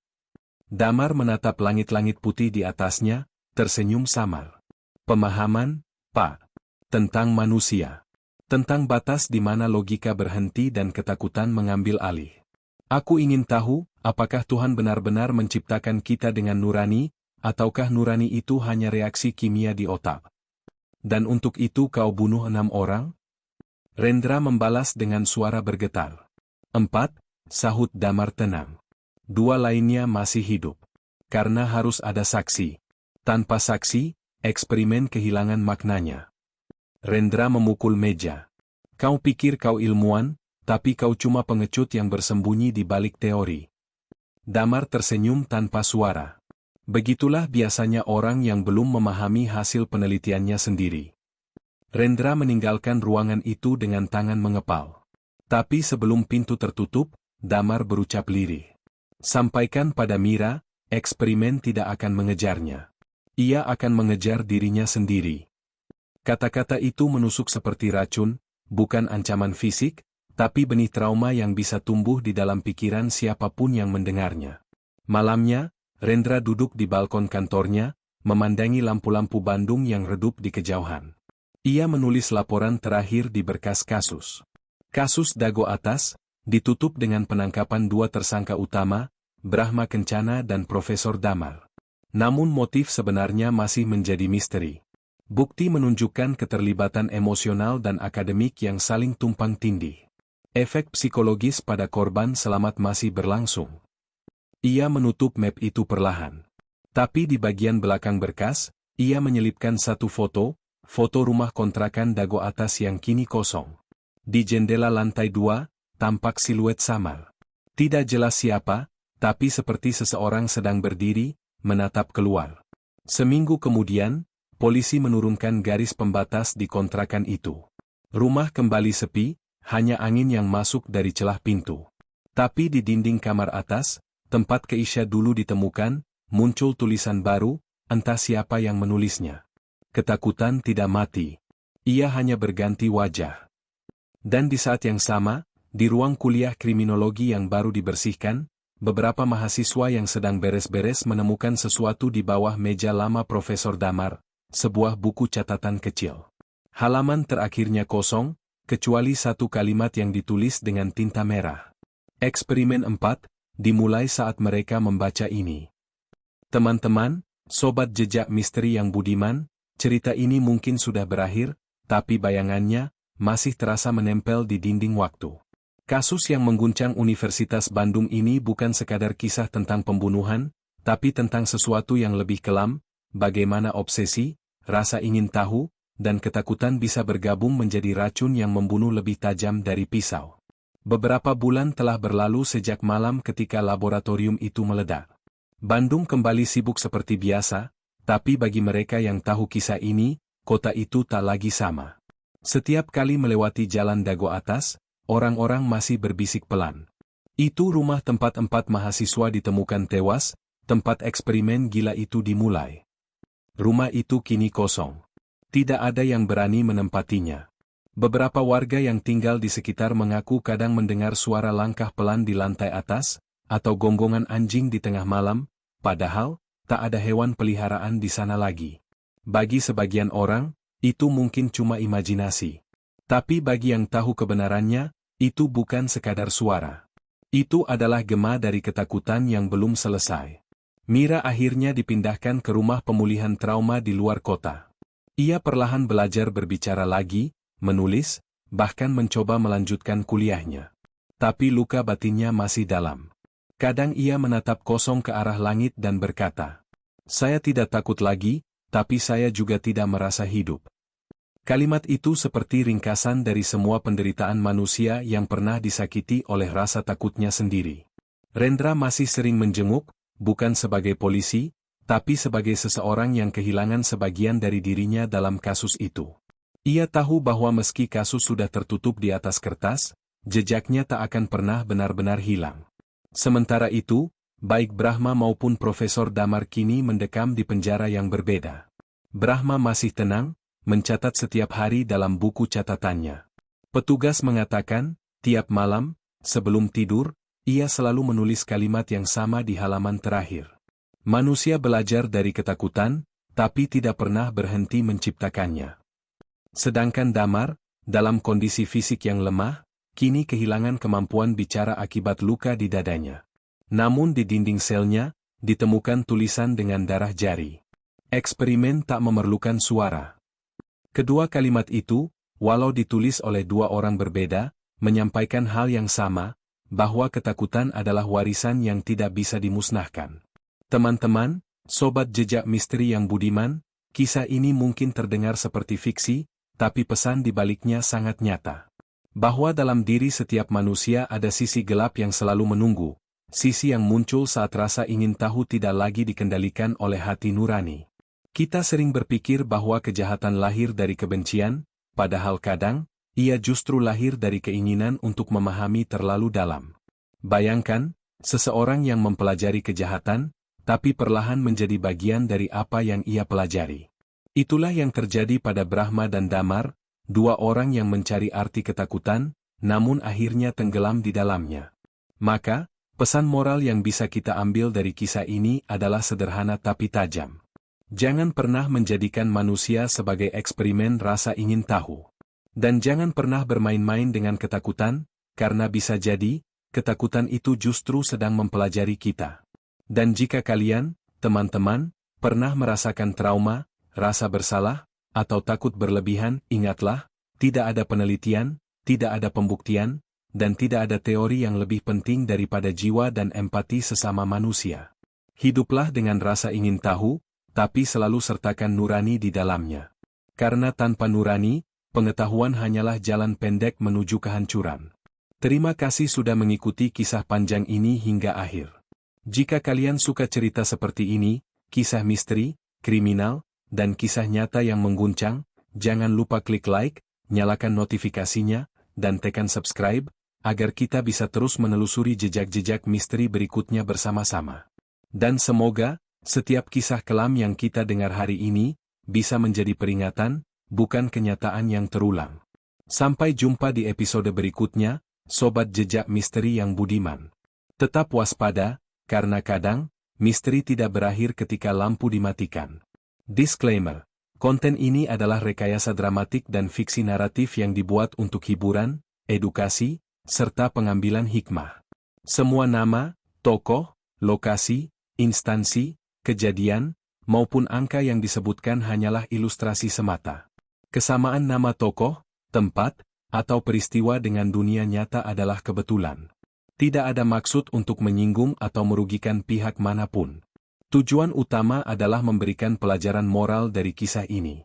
Damar menatap langit-langit putih di atasnya, tersenyum samar. Pemahaman, Pak. Tentang manusia. Tentang batas di mana logika berhenti dan ketakutan mengambil alih. Aku ingin tahu, apakah Tuhan benar-benar menciptakan kita dengan nurani, ataukah nurani itu hanya reaksi kimia di otak? Dan untuk itu kau bunuh 6 orang? Rendra membalas dengan suara bergetar. 4, sahut Damar tenang. 2 lainnya masih hidup. Karena harus ada saksi. Tanpa saksi, eksperimen kehilangan maknanya. Rendra memukul meja. Kau pikir kau ilmuwan, tapi kau cuma pengecut yang bersembunyi di balik teori. Damar tersenyum tanpa suara. Begitulah biasanya orang yang belum memahami hasil penelitiannya sendiri. Rendra meninggalkan ruangan itu dengan tangan mengepal. Tapi sebelum pintu tertutup, Damar berucap lirih. Sampaikan pada Mira, eksperimen tidak akan mengejarnya. Ia akan mengejar dirinya sendiri. Kata-kata itu menusuk seperti racun, bukan ancaman fisik, tapi benih trauma yang bisa tumbuh di dalam pikiran siapapun yang mendengarnya. Malamnya, Rendra duduk di balkon kantornya, memandangi lampu-lampu Bandung yang redup di kejauhan. Ia menulis laporan terakhir di berkas kasus. Kasus Dago Atas, ditutup dengan penangkapan 2 tersangka utama, Brahma Kencana dan Profesor Damar. Namun motif sebenarnya masih menjadi misteri. Bukti menunjukkan keterlibatan emosional dan akademik yang saling tumpang tindih. Efek psikologis pada korban selamat masih berlangsung. Ia menutup map itu perlahan. Tapi di bagian belakang berkas, ia menyelipkan satu foto rumah kontrakan Dago Atas yang kini kosong. Di jendela lantai 2, tampak siluet samar. Tidak jelas siapa, tapi seperti seseorang sedang berdiri, menatap keluar. Seminggu kemudian, polisi menurunkan garis pembatas di kontrakan itu. Rumah kembali sepi, hanya angin yang masuk dari celah pintu. Tapi di dinding kamar atas, tempat Keisha dulu ditemukan, muncul tulisan baru, entah siapa yang menulisnya. Ketakutan tidak mati. Ia hanya berganti wajah. Dan di saat yang sama, di ruang kuliah kriminologi yang baru dibersihkan, beberapa mahasiswa yang sedang beres-beres menemukan sesuatu di bawah meja lama Profesor Damar, sebuah buku catatan kecil. Halaman terakhirnya kosong, kecuali satu kalimat yang ditulis dengan tinta merah. Eksperimen 4, dimulai saat mereka membaca ini. Teman-teman, sobat jejak misteri yang budiman, cerita ini mungkin sudah berakhir, tapi bayangannya masih terasa menempel di dinding waktu. Kasus yang mengguncang Universitas Bandung ini bukan sekadar kisah tentang pembunuhan, tapi tentang sesuatu yang lebih kelam, bagaimana obsesi, rasa ingin tahu, dan ketakutan bisa bergabung menjadi racun yang membunuh lebih tajam dari pisau. Beberapa bulan telah berlalu sejak malam ketika laboratorium itu meledak. Bandung kembali sibuk seperti biasa, tapi bagi mereka yang tahu kisah ini, kota itu tak lagi sama. Setiap kali melewati jalan Dago Atas, orang-orang masih berbisik pelan. Itu rumah tempat 4 mahasiswa ditemukan tewas, tempat eksperimen gila itu dimulai. Rumah itu kini kosong. Tidak ada yang berani menempatinya. Beberapa warga yang tinggal di sekitar mengaku kadang mendengar suara langkah pelan di lantai atas, atau gonggongan anjing di tengah malam, padahal, tak ada hewan peliharaan di sana lagi. Bagi sebagian orang, itu mungkin cuma imajinasi. Tapi bagi yang tahu kebenarannya, itu bukan sekadar suara. Itu adalah gema dari ketakutan yang belum selesai. Mira akhirnya dipindahkan ke rumah pemulihan trauma di luar kota. Ia perlahan belajar berbicara lagi, menulis, bahkan mencoba melanjutkan kuliahnya. Tapi luka batinnya masih dalam. Kadang ia menatap kosong ke arah langit dan berkata, "Saya tidak takut lagi, tapi saya juga tidak merasa hidup." Kalimat itu seperti ringkasan dari semua penderitaan manusia yang pernah disakiti oleh rasa takutnya sendiri. Rendra masih sering menjenguk, bukan sebagai polisi, tapi sebagai seseorang yang kehilangan sebagian dari dirinya dalam kasus itu. Ia tahu bahwa meski kasus sudah tertutup di atas kertas, jejaknya tak akan pernah benar-benar hilang. Sementara itu, baik Brahma maupun Profesor Damar kini mendekam di penjara yang berbeda. Brahma masih tenang, mencatat setiap hari dalam buku catatannya. Petugas mengatakan, tiap malam, sebelum tidur, ia selalu menulis kalimat yang sama di halaman terakhir. Manusia belajar dari ketakutan, tapi tidak pernah berhenti menciptakannya. Sedangkan Damar, dalam kondisi fisik yang lemah, kini kehilangan kemampuan bicara akibat luka di dadanya. Namun di dinding selnya, ditemukan tulisan dengan darah jari. Eksperimen tak memerlukan suara. Kedua kalimat itu, walau ditulis oleh dua orang berbeda, menyampaikan hal yang sama, bahwa ketakutan adalah warisan yang tidak bisa dimusnahkan. Teman-teman, sobat jejak misteri yang budiman, kisah ini mungkin terdengar seperti fiksi, tapi pesan di baliknya sangat nyata. Bahwa dalam diri setiap manusia ada sisi gelap yang selalu menunggu, sisi yang muncul saat rasa ingin tahu tidak lagi dikendalikan oleh hati nurani. Kita sering berpikir bahwa kejahatan lahir dari kebencian, padahal kadang, ia justru lahir dari keinginan untuk memahami terlalu dalam. Bayangkan, seseorang yang mempelajari kejahatan, tapi perlahan menjadi bagian dari apa yang ia pelajari. Itulah yang terjadi pada Brahma dan Damar, dua orang yang mencari arti ketakutan, namun akhirnya tenggelam di dalamnya. Maka, pesan moral yang bisa kita ambil dari kisah ini adalah sederhana tapi tajam. Jangan pernah menjadikan manusia sebagai eksperimen rasa ingin tahu. Dan jangan pernah bermain-main dengan ketakutan, karena bisa jadi, ketakutan itu justru sedang mempelajari kita. Dan jika kalian, teman-teman, pernah merasakan trauma, rasa bersalah, atau takut berlebihan, ingatlah, tidak ada penelitian, tidak ada pembuktian, dan tidak ada teori yang lebih penting daripada jiwa dan empati sesama manusia. Hiduplah dengan rasa ingin tahu, tapi selalu sertakan nurani di dalamnya. Karena tanpa nurani, pengetahuan hanyalah jalan pendek menuju kehancuran. Terima kasih sudah mengikuti kisah panjang ini hingga akhir. Jika kalian suka cerita seperti ini, kisah misteri, kriminal, dan kisah nyata yang mengguncang, jangan lupa klik like, nyalakan notifikasinya, dan tekan subscribe, agar kita bisa terus menelusuri jejak-jejak misteri berikutnya bersama-sama. Dan semoga, setiap kisah kelam yang kita dengar hari ini, bisa menjadi peringatan, bukan kenyataan yang terulang. Sampai jumpa di episode berikutnya, sobat jejak misteri yang budiman. Tetap waspada, karena kadang, misteri tidak berakhir ketika lampu dimatikan. Disclaimer, konten ini adalah rekayasa dramatik dan fiksi naratif yang dibuat untuk hiburan, edukasi, serta pengambilan hikmah. Semua nama, tokoh, lokasi, instansi, kejadian, maupun angka yang disebutkan hanyalah ilustrasi semata. Kesamaan nama tokoh, tempat, atau peristiwa dengan dunia nyata adalah kebetulan. Tidak ada maksud untuk menyinggung atau merugikan pihak manapun. Tujuan utama adalah memberikan pelajaran moral dari kisah ini.